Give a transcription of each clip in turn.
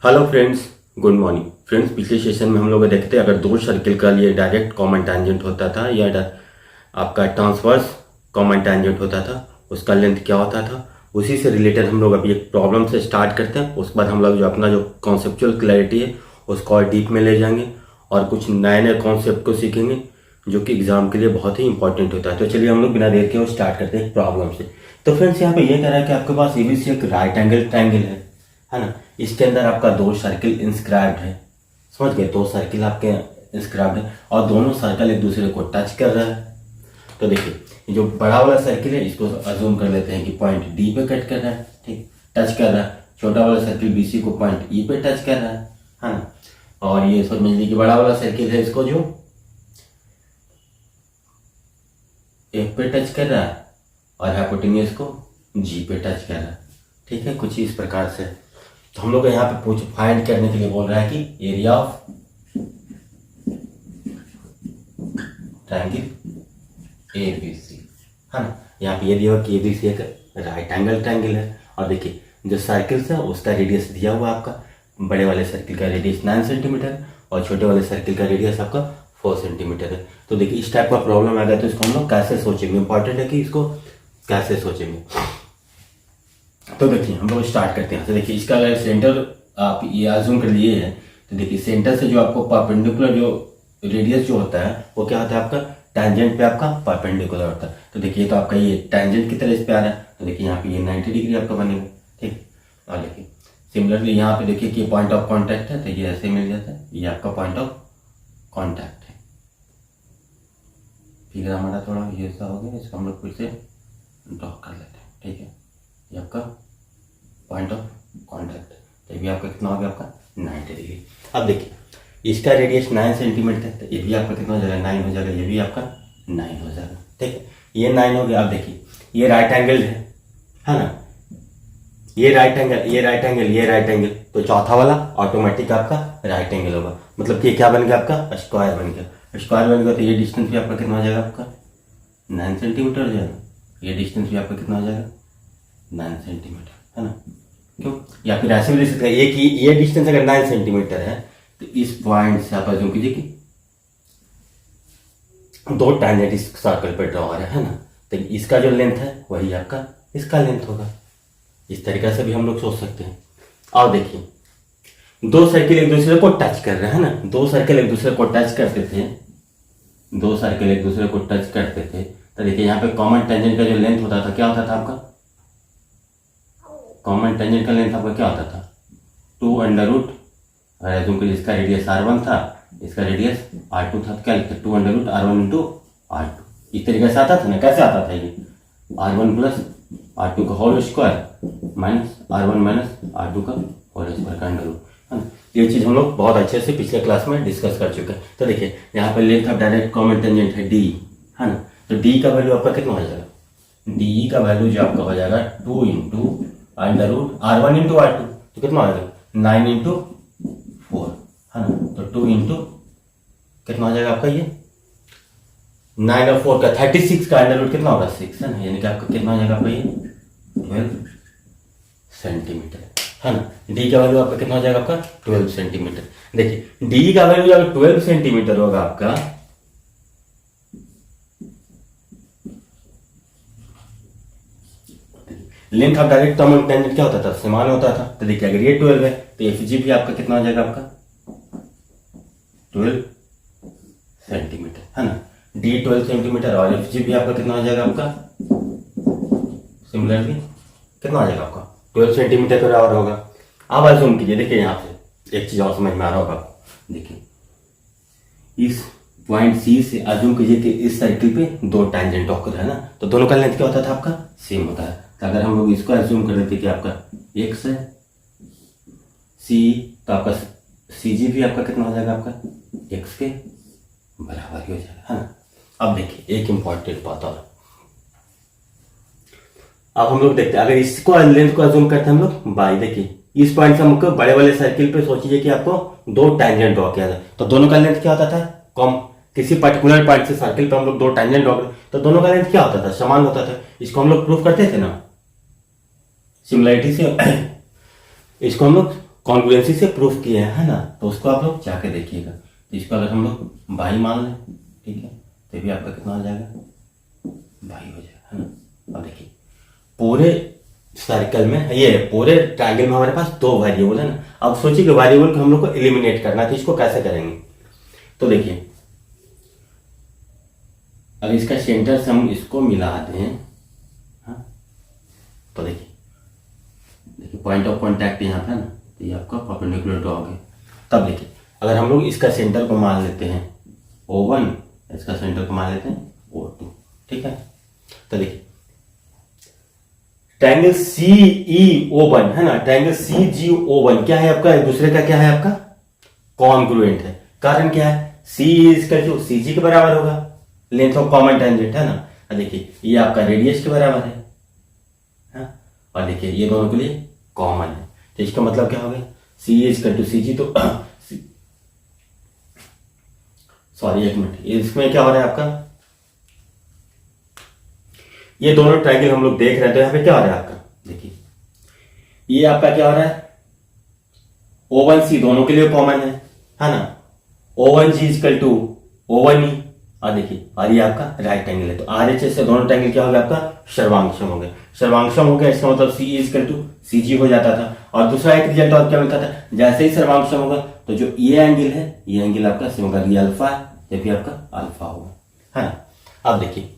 Hello friends, good morning friends. पिछले session में हम लोग देखते हैं अगर दो सर्किल का लिए डायरेक्ट कॉमन टेंजेंट होता था या आपका ट्रांसवर्स कॉमन टेंजेंट होता था, उसका लेंथ क्या होता था। उसी से रिलेटेड हम लोग अभी एक प्रॉब्लम से स्टार्ट करते हैं। उस बाद हम लोग जो अपना जो कॉन्सेप्चुअल क्लैरिटी है उसको और डीप में ले जाएंगे और कुछ नए नए कॉन्सेप्ट को सीखेंगे जो कि एग्जाम के लिए बहुत ही इंपॉर्टेंट होता है। तो चलिए हम लोग बिना देर के वो स्टार्ट करते हैं प्रॉब्लम से। तो फ्रेंड्स यहाँ पे ये कह रहा है कि आपके पास एबीसी एक राइट एंगल ट्रायंगल है ना। इसके अंदर आपका दो सर्किल इंस्क्राइब्ड है, समझ गए। दो सर्किल आपके इंस्क्राइब्ड है और दोनों सर्कल एक दूसरे को टच कर रहा है। तो देखिए ये जो बड़ा वाला सर्किल है इसको अज्यूम कर लेते हैं कि पॉइंट डी पे कट कर रहा है, ठीक, टच कर रहा है। छोटा वाला सर्किल बीसी को पॉइंट ई पे टच कर रहा है ना। और ये समझ लीजिए कि बड़ा वाला सर्किल है इसको जो एफ पे टच कर रहा है और हाइपोटेन्यूज को जी पे टच कर रहा है, ठीक है, कुछ इस प्रकार से। तो हम लोग यहाँ पे फाइंड करने के लिए बोल रहा है कि एरिया ऑफ ट्रायंगल एबीसी है ना। यहाँ पे ये दिया हुआ कि एबीसी एक राइट एंगल ट्रायंगल है। और देखिए जो सर्किल्स है उसका रेडियस दिया हुआ आपका, बड़े वाले सर्किल का रेडियस 9 सेंटीमीटर और छोटे वाले सर्किल का रेडियस आपका 4 सेंटीमीटर है। तो देखिए इस टाइप का प्रॉब्लम आ गया तो इसको हम लोग कैसे सोचेंगे, इंपॉर्टेंट है कि इसको कैसे सोचेंगे। तो देखिए हम लोग स्टार्ट करते हैं। तो देखिए इसका अगर सेंटर आप ये अज्यूम कर लिए है तो देखिए सेंटर से जो आपको परपेंडिकुलर जो रेडियस जो होता है वो क्या होता है आपका टेंजेंट पे आपका परपेंडिकुलर होता है। तो देखिए तो आपका ये टेंजेंट की तरह इस पे आ रहा है। तो देखिए यहाँ पे ये 90 डिग्री आपका बनेगा, ठीक। और देखिए सिमिलरली यहाँ पे देखिए कि पॉइंट ऑफ कॉन्टैक्ट है तो ये ऐसे मिल जाता है, ये आपका पॉइंट ऑफ कॉन्टैक्ट है। फिगर हमारा थोड़ा ये सा हो गया, इसको हम लोग फिर से ड्रॉ कर लेते हैं, ठीक है। ये आपका पॉइंट ऑफ कॉन्टैक्ट है तो ये भी आपका कितना हो गया आपका 90 डिग्री। अब देखिए इसका रेडियस 9 सेंटीमीटर है तो ये भी आपका कितना हो जाएगा 9 हो जाएगा, ये भी आपका 9 हो जाएगा, ठीक है। ये 9 हो गया। अब देखिए ये राइट एंगल है ना, ये राइट एंगल, ये राइट एंगल, ये राइट एंगल, तो चौथा वाला ऑटोमेटिक आपका राइट एंगल होगा। मतलब कि क्या बन गया आपका स्क्वायर बन गया। स्क्वायर बन गया तो ये डिस्टेंस भी आपका कितना हो जाएगा आपका 9 सेंटीमीटर हो जाएगा। ये डिस्टेंस भी आपका कितना हो जाएगा 9 सेंटीमीटर, है ना। क्यों, या फिर ऐसे भी लिख सकते हैं ये डिस्टेंस अगर 9 सेंटीमीटर है तो इस पॉइंट से आप अज्यूम कीजिए कि दो टैंजेंट इस सर्कल पे ड्रॉ हो रहा है ना, तो इसका जो लेंथ है वही आपका इसका लेंथ होगा। इस तरीके से भी हम लोग सोच सकते हैं। और देखिए दो सर्किल एक दूसरे को टच कर रहे हैं ना, दो सर्किल एक दूसरे को टच करते थे, दो सर्किल एक दूसरे को टच करते थे तो देखिए यहाँ पे कॉमन टेंजेंट का जो लेंथ होता था क्या होता था आपका, कॉमन टेंजेंट का लेंथ आपका क्या होता था 2 अंडर रूट, अगर इसका रेडियस r1 था इसका रेडियस r2 था, तो क्या लिखते 2 under root r1 into r2। इस तरीके से आता था ना, कैसे आता था ये r1 प्लस r2 का whole square minus r1 minus r2 का होल स्क्वायर का अंडर रूट, है ना। ये चीज़ हम लोग बहुत अच्छे से पिछले क्लास में डिस्कस कर चुके हैं। तो देखिए यहाँ पर length of direct common tangent है d, है ना। तो d का वैल्यू आपका कितना हो जाएगा, d का वैल्यू जो आपका हो जाएगा 2 into under root r1 into r2, तो कितना हो जाएगा 9 इंटू 4, है ना। तो 2 इंटू कितना हो जाएगा आपका ये 9 और 4 का 36 का अंडर रूट कितना होगा 6, है ना। यानी कि आपका कितना हो जाएगा आपका ये 12 सेंटीमीटर, है ना। डी का वैल्यू आपका कितना हो जाएगा आपका 12 सेंटीमीटर। देखिए डी का वैल्यू अगर 12 सेंटीमीटर होगा आपका length of direct common tangent क्या होता था समान होता था। तो देखिए अगर ये 12 है तो एफ जी भी आपका कितना हो जाएगा आपका 12 सेंटीमीटर, है ना। डी 12 सेंटीमीटर और एफ जी भी आपका कितना हो जाएगा आपका सिमिलरली कितना हो जाएगा आपका 12 सेंटीमीटर का बराबर होगा। अब अज्यूम कीजिए, देखिए यहाँ से एक चीज और समझ में आ रहा होगा आपको। देखिए इस पॉइंट सी से अज्यूम कीजिए कि इस सर्किल पे दो टैंजेंट ऑकर है ना, तो दोनों का लेंथ क्या होता था आपका सेम होता है। तो अगर हम लोग इसको अज्यूम कर लेते कि आपका x है सी, तो आपका सी जी भी आपका कितना हो जाएगा आपका x के बराबर ही हो जाएगा, है ना। अब देखिए एक इंपॉर्टेंट बात और, अब हम लोग देखते हैं अगर इसको लेंथ को अज्यूम करते हैं हम लोग बाई, देखिए इस पॉइंट से हमको बड़े वाले सर्किल पे सोचिए कि आपको दो टैंजेंट ड्रॉ किया था, तो दोनों का लेंथ क्या होता था कम, किसी पर्टिकुलर पॉइंट से सर्किल पे हम लोग दो टैंजेंट ड्रॉ करते तो दोनों का लेंथ क्या होता था समान होता था। इसको हम लोग प्रूफ करते थे ना सिमिलरिटी से, इसको हम लोग कॉन्ग्रुएंसी से प्रूफ किया है ना, तो उसको आप लोग जाके देखिएगा। तो इसको अगर हम लोग बाई मान लें, ठीक है, तो भी आपका कितना हो जाएगा, बाई हो जाएगा, है ना। अब देखिए पूरे सर्कल में, ये पूरे ट्रायंगल में हमारे पास दो वेरिएबल है ना। अब सोचिए कि वेरिएबल को हम लोग को एलिमिनेट करना है, तो इसको कैसे करेंगे। तो देखिए अगर इसका सेंटर से हम इसको मिला दें, हाँ, तो देखिए पॉइंट ऑफ कॉन्टैक्ट यहाँ पे ना, तो ये आपका परपेंडिकुलर टू हो गया। तब देखिए अगर हम लोग इसका सेंटर को मान लेते हैं O1, इसका सेंटर को मान लेते हैं O2, ठीक है। तो देखिए ट्रायंगल CEO1 है ना, ट्रायंगल CGO1 क्या है आपका, एक दूसरे का क्या है आपका, कॉन्ग्रुएंट है। कारण क्या है, C इसका जो CG के बराबर होगा, लेंथ ऑफ कॉमन टेंजेंट है ना। देखिए ये आपका रेडियस के बराबर है, हाँ? और देखिए ये दोनों के लिए कॉमन है, तो इसका मतलब क्या हो गया, C इक्वल टू CG। तो सॉरी एक मिनट, इसमें क्या हो रहा है आपका, ये दोनों ट्रायंगल हम लोग देख रहे हैं, तो यहाँ पे क्या हो रहा है आपका, देखिए ये आपका क्या हो रहा है, O1C दोनों के लिए कॉमन है ना। O1G इक्वल टू O1E, और देखिए और ये आपका राइट एंगल है, तो RHS से दोनों ट्रायंगल क्या हो गया आपका, सर्वांगसम हो गया। सर्वांगसम हो गया, इसका मतलब C इक्वल टू CG हो जाता था। और दूसरा एक रिजल्ट और क्या मिलता था, जैसे ही सर्वांगसम होगा तो जो ये एंगल है, ये एंगल आपका सेम होगा, ये अल्फा है, ये भी आपका अल्फा होगा, है ना। अब देखिए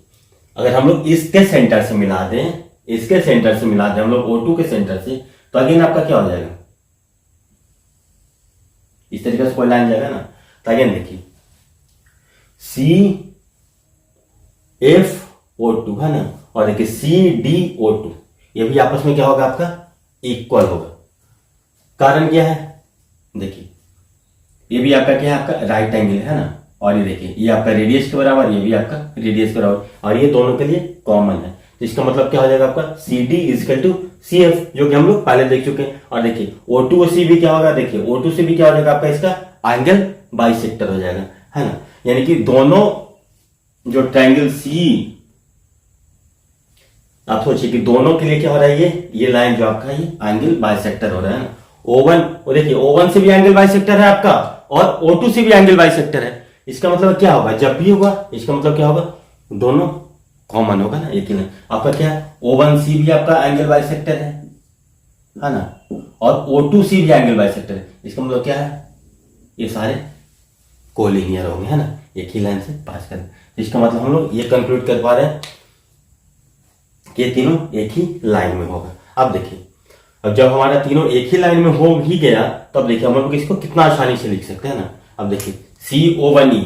अगर हम लोग इसके सेंटर से मिला दें, इसके सेंटर से मिला दें हम लोग O2 के सेंटर से, तो अगेन आपका क्या हो जाएगा, इस तरीके से कोई लाइन जाएगा ना। तो अगेन देखिए CFO2 है ना, और देखिए CDO2, ये भी आपस में क्या होगा आपका, इक्वल होगा। कारण क्या है, देखिए ये भी आपका क्या है, आपका राइट एंगल है ना, और ये देखिए ये आपका रेडियस के बराबर, ये भी आपका रेडियस के बराबर, और ये दोनों के लिए कॉमन है। तो इसका मतलब क्या हो जाएगा आपका, CD इक्वल टू CF, जो कि हम लोग पहले देख चुके हैं। और देखिए O2 और C भी क्या होगा, देखिए O2 से भी क्या हो जाएगा आपका, इसका एंगल बाइसेक्टर हो जाएगा, है ना। यानी कि दोनों जो ट्रायंगल C, आप सोचिए कि दोनों के लिए क्या हो रहा है, ये लाइन जो आपका ये एंगल बाइसेक्टर हो रहा है ना। O1, और देखिए O1 से भी एंगल बाइसेक्टर है आपका, और O2 से भी एंगल बाइसेक्टर है। इसका मतलब क्या होगा, जब भी होगा इसका मतलब क्या होगा, दोनों कॉमन होगा ना, एक ही लाइन आपका क्या है, O1C भी आपका एंगल बाइसेक्टर है ना, और O2C भी एंगल बाइसेक्टर है। इसका मतलब क्या है, ये सारे कोलिनियर होंगे, है ना, एक ही लाइन से पास करें। इसका मतलब हम लोग ये कंक्लूड कर पा रहे हैं कि ये तीनों एक ही लाइन में होगा। अब देखिए अब जब हमारा तीनों एक ही लाइन में हो ही गया, तब देखिए हम लोग इसको कितना आसानी से लिख सकते हैं ना। अब देखिए CO1E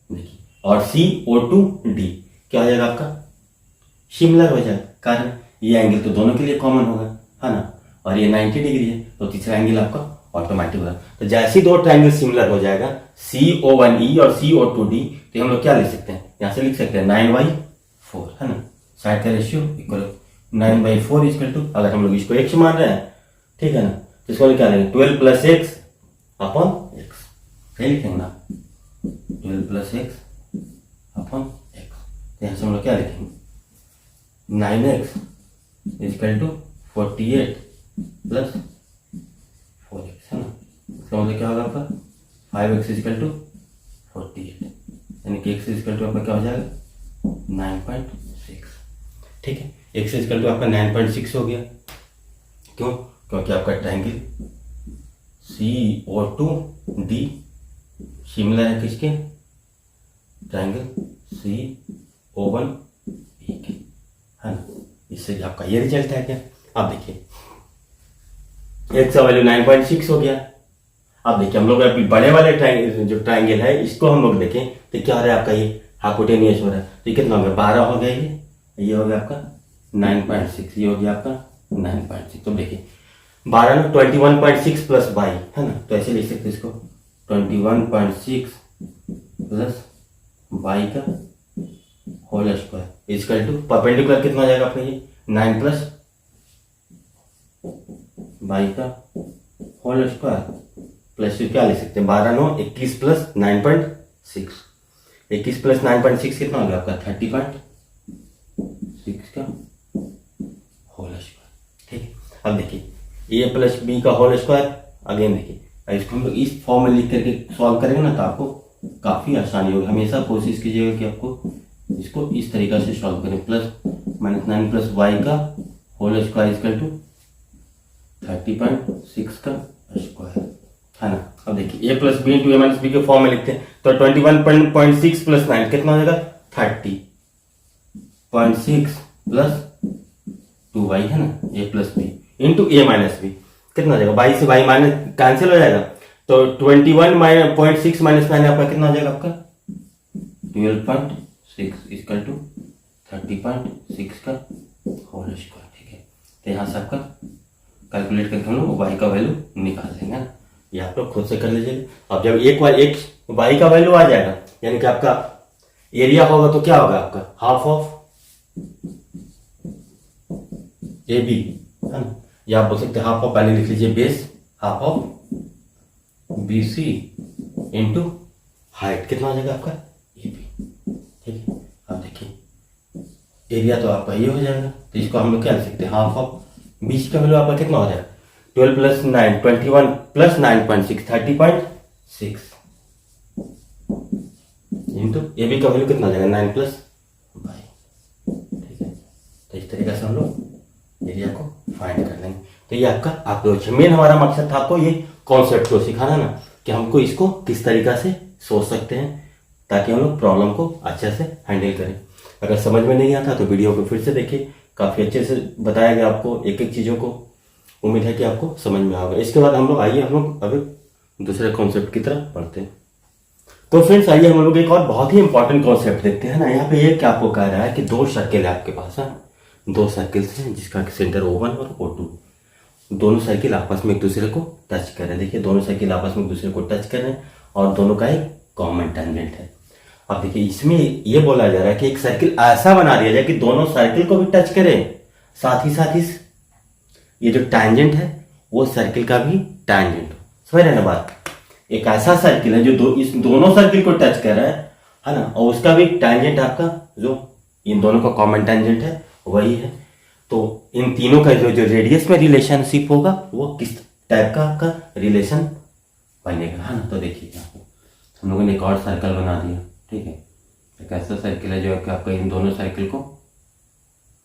देखिए और CO2D क्या हो जाएगा आपका, सिमिलर हो जाएगा। कारण ये एंगल तो दोनों के लिए कॉमन होगा, है ना, और ये 90 डिग्री है, तो तीसरा एंगल आपका ऑटोमेटिक होगा। तो जैसे दो ट्रायंगल सिमिलर हो जाएगा CO1E और CO2D, तो हम लोग क्या लिख सकते हैं, यहां से लिख सकते हैं 9/4, है ना, साइड का रेशियो इक्वल 9/4 इक्वल टू, अगर हम लोग इसको x मान रहे हैं, ठीक है ना, तो इसको क्या लेंगे, 12 + x अपॉन x, क्या लिखेंगे ना, 12 + x अपॉन x। तो यहां से हम लोग क्या लिखेंगे, 9x इक्वल टू 48 + 4x, है ना। इसका मतलब क्या होगा आपका, 5x इक्वल टू 48, यानी कि x इक्वल टू आपका क्या हो जाएगा, 9.6, ठीक है। x इक्वल टू आपका 9.6 हो गया, क्यों, क्योंकि आपका ट्रायंगल CO2D सिमिलर है किसके, ट्रायंगल CO1E के, है ना। इससे आपका ये रिजल्ट है क्या। अब देखिए x का वैल्यू 9.6 हो गया। अब देखिए हम लोग बड़े वाले जो ट्रायंगल है, इसको हम लोग देखें तो क्या हो रहा है आपका, ये हाइपोटेनियस हो रहा है, तो कितना हो गया, 12 हो गया, ये हो गया आपका 9.6, ये हो गया आपका 9.6। तो देखिए 12 में 21.6 प्लस y, है ना, तो ऐसे लिख सकते इसको 21.6 प्लस y का whole square equal to perpendicular कितना हो जाएगा आपका, ये 9 प्लस y का होल स्क्वायर प्लस क्या लिख सकते हैं, 12 9 21 प्लस 9.6, 21 प्लस 9.6 कितना हो गया आपका 30.6 का होल स्क्वायर, ठीक है। अब देखिए a प्लस b का होल स्क्वायर अगेन देखिए इसको हम लोग इस फॉर्म में लिख करके सॉल्व करेंगे ना तो आपको काफ़ी आसानी होगी। हमेशा कोशिश कीजिएगा कि आपको इसको इस तरीक़ा से सॉल्व करें। +-9 + y का होल स्क्वायर इक्वल टू 30.6 का स्क्वायर, है ना। अब देखिए a + b × a - b के फॉर्म में लिखते हैं तो 21.6 + 9 कितना हो जाएगा 30.6 + 2y, है ना, a + b into a - b कितना हो जाएगा, 22 से y माइनस कैंसिल हो जाएगा तो 21.6 - 9 आपका कितना हो जाएगा आपका 12.6 इक्वल टू 30.6 का होल स्क्वायर। ठीक है, तो यहाँ से आपका कैलकुलेट करके हम लोग y का वैल्यू निकाल देंगे ना। ये आप लोग खुद से कर लीजिएगा। अब जब एक y का वैल्यू आ जाएगा यानी कि आपका एरिया होगा तो क्या होगा आपका हाफ ऑफ ए बी, है ना, या आप बोल सकते हैं हाफ ऑफ, पहले लिख लीजिए base half of b c into height कितना हो जाएगा आपका ए बी। ठीक है, अब देखिए एरिया तो आपका ये हो जाएगा तो इसको हम लोग क्या लिख सकते हैं हाफ ऑफ बी सी का वैल्यू आपका कितना हो जाएगा 12 + 9 21 + 9.6 30.6 इंटू ए बी का वैल्यू कितना हो जाएगा 9 + y। ठीक है, तो इस तरीके से हम लोग एरिया को फाइंड कर लेंगे। तो ये आपका अप्रोच है। मेन हमारा मकसद था आपको ये कॉन्सेप्ट को सिखाना ना कि हमको इसको किस तरीका से सोच सकते हैं ताकि हम लोग प्रॉब्लम को अच्छे से हैंडल करें। अगर समझ में नहीं आता तो वीडियो को फिर से देखिए, काफ़ी अच्छे से बताया गया आपको एक एक चीज़ों को। उम्मीद है कि आपको समझ में आएगा। इसके बाद हम लोग अभी दूसरे कॉन्सेप्ट की तरफ बढ़ते हैं। तो फ्रेंड्स आइए हम लोग एक और बहुत ही इंपॉर्टेंट कॉन्सेप्ट देखते हैं ना। यहाँ पे ये क्या आपको कह रहा है कि दो सर्किल है आपके पास, है दो सर्किल्स हैं जिसका सेंटर O1 और O2, दोनों सर्किल आपस में एक दूसरे को टच कर रहे हैं। देखिए दोनों सर्किल आपस में एक दूसरे को टच कर रहे हैं और दोनों का एक कॉमन टेंजेंट है। अब देखिए इसमें ये बोला जा रहा है कि एक सर्किल ऐसा बना दिया जाए कि दोनों सर्किल को भी टच करे, साथ ही ये जो टेंजेंट है वो सर्किल का भी टेंजेंट हो। समझ रहे ना बात, एक ऐसा सर्किल है जो इस दोनों सर्किल को टच कर रहा है ना, और उसका भी टेंजेंट आपका जो इन दोनों का कॉमन टेंजेंट है वही है। तो इन तीनों का जो रेडियस में रिलेशनशिप होगा वो किस टाइप का आपका रिलेशन बनेगा, है ना। तो देखिए हम लोगों ने एक और सर्कल बना दिया। ठीक है, एक ऐसा सर्किल है जो आपका इन दोनों सर्किल को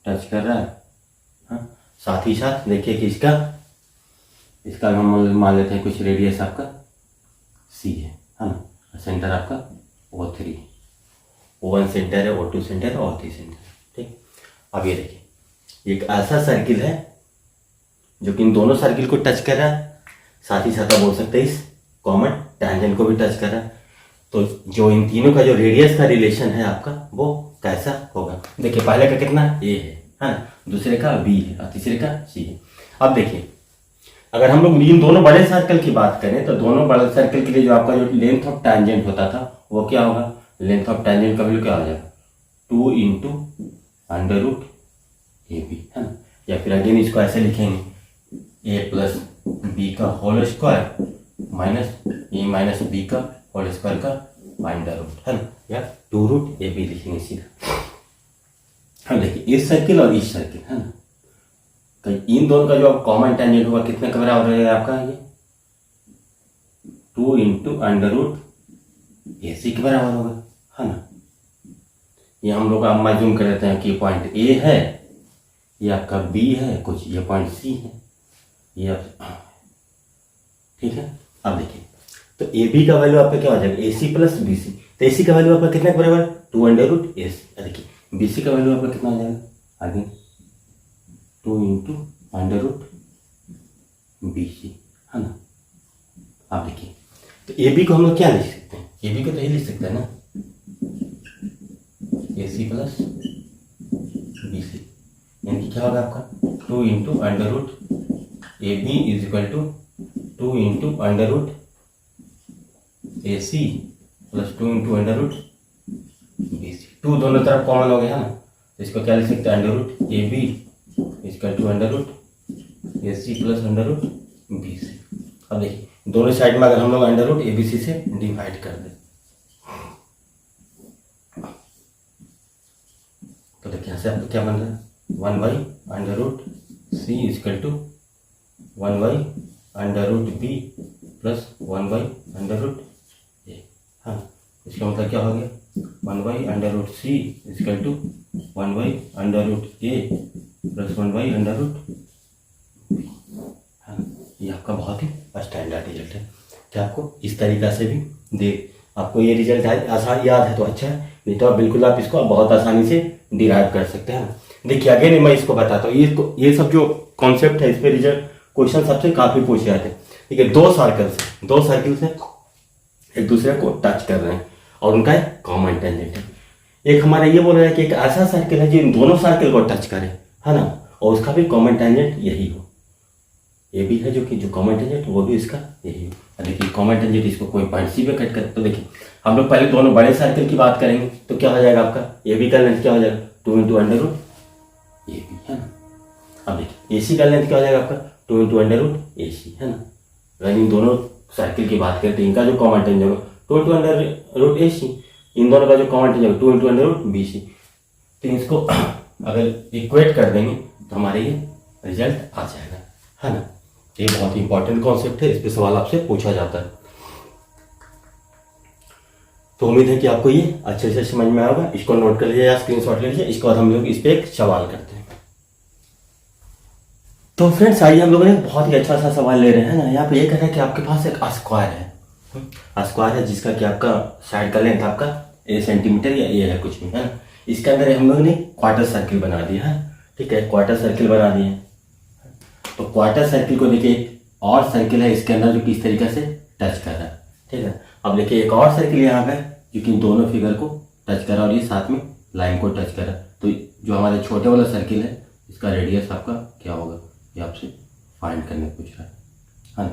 टच कर रहा है, हाँ? साथ ही साथ देखिए कि इसका हम मान लेते हैं कुछ रेडियस आपका सी है ना, सेंटर आपका O3, O1 सेंटर है, O2 सेंटर है, O3 सेंटर। ठीक, अब ये देखिए एक ऐसा सर्किल है जो कि इन दोनों सर्किल को टच कर रहा है, साथ ही साथ आप बोल सकते हैं इस कॉमन टेंजेंट को भी टच कर रहा है। तो जो इन तीनों का जो रेडियस का रिलेशन है आपका वो कैसा होगा। देखिए पहले का कितना ए है ना, दूसरे का बी है और तीसरे का सी है। अब देखिए अगर हम लोग इन दोनों बड़े सर्कल की बात करें तो दोनों बड़े सर्कल के लिए जो आपका जो लेंथ ऑफ टेंजेंट होता था वो क्या होगा, लेंथ ऑफ टेंजेंट का वैल्यू क्या हो जाएगा 2 × √AB, है ना। या फिर अगेन इसको ऐसे लिखेंगे a + b का whole square minus a - b का होल स्क्वायर का √, है ना, या 2 √AB लिखेंगे सीधा। हम देखिए इस सर्किल और इस सर्किल, है ना, तो इन दोनों का जो कॉमन टेंजेंट होगा कितने का बराबर रहेगा आपका ये 2 × √AC के बराबर होगा, है ना। ये हम लोग अब जूम कर लेते हैं कि पॉइंट A है, ये आपका B है, कुछ ये पॉइंट C है, ये ठीक है। अब देखिए तो AB का वैल्यू आपका क्या हो जाएगा AC + BC, तो AC का वैल्यू आपका कितना के बराबर 2 √AC। देखिए BC का वैल्यू आपका कितना हो जाएगा आगे 2 × √BC, है ना। अब देखिए तो AB को हम लोग क्या लिख सकते हैं, AB को तो ये लिख सकते हैं ना AC + BC, यानी कि क्या होगा आपका 2 × √AB = 2 × √AC + 2 × √BC। 2 दोनों तरफ कॉमन हो गया, है ना, तो इसको क्या लिख सकते हैं √AB = √AC + √BC। अब देखिए दोनों साइड में अगर हम लोग √ABC से डिवाइड कर दें तो देखिए यहाँ से आपको क्या बन रहा है 1/√C = 1/√AB under root B plus 1/√a। हाँ, इसका मतलब क्या हो गया, 1/√c equal to 1/√a plus 1/√b। हाँ, ये आपका बहुत ही स्टैंडर्ड रिजल्ट है। क्या आपको इस तरीका से भी दे, आपको ये रिजल्ट आसान याद है तो अच्छा है, नहीं तो आप बिल्कुल आप इसको बहुत आसानी से डिराइव कर सकते हैं। देखिए अगेन मैं इसको बताता हूँ, ये सब जो कॉन्सेप्ट है इस पे रिजल्ट क्वेश्चन सबसे काफी पूछे जाते हैं। ठीक है, दो सर्किल से एक दूसरे को टच कर रहे हैं और उनका एक कॉमन टेंजेंट है। एक हमारा ये बोल रहा है कि एक ऐसा सर्किल है जो इन दोनों सर्किल को टच करे, है ना, और उसका भी कॉमन टेंजेंट यही हो। ये भी है जो कॉमन टेंजेंट वो भी इसका यही हो। देखिए कॉमन टेंजेंट इसको कोई पॉइंट सी पे कट करे तो देखिए हम लोग पहले दोनों बड़े सर्किल की बात करेंगे तो क्या हो जाएगा आपका, ये भी का लेंथ क्या हो जाएगा 2 × अंडर रूट ये भी, है ना। अब देखिए AC का लेंथ क्या हो जाएगा आपका 2 × अंडर रूट AC, है ना। अगर इन दोनों सर्किल की बात करें तो इनका जो कॉमन टेंजेंट होगा 2 × अंडर रूट AC, इन दोनों का जो common tangent 2 × under root BC। तो इसको अगर इक्वेट कर देंगे तो हमारे ये रिजल्ट आ जाएगा, है ना। ये बहुत ही इंपॉर्टेंट कॉन्सेप्ट है, इस पे सवाल आपसे पूछा जाता है। तो उम्मीद है कि आपको ये अच्छे से समझ में आएगा। इसको नोट कर लीजिए या स्क्रीनशॉट ले लीजिए। इसके बाद हम लोग इस पे एक सवाल करते हैं। तो फ्रेंड्स आइए हम लोग एक बहुत ही अच्छा सा सवाल ले रहे हैं ना। यहाँ पे ये कह रहा है कि आपके पास एक स्क्वायर है, स्क्वायर है जिसका कि आपका साइड का लेंथ आपका A सेंटीमीटर या A है कुछ भी, है ना। इसके अंदर हम लोग ने क्वार्टर सर्किल बना दिया है, ठीक है, क्वार्टर सर्किल बना दिए। तो क्वार्टर सर्किल को देखिए और सर्किल है इसके अंदर जो किस तरीके से टच कर रहा है, ठीक है। अब देखिए एक और सर्किल यहाँ पे जो कि दोनों फिगर को टच कर रहा है और ये साथ में लाइन को टच कर रहा है। तो जो हमारे छोटे वाला सर्किल है इसका रेडियस आपका क्या होगा, ये आपसे फाइंड करने पूछ रहा है ना।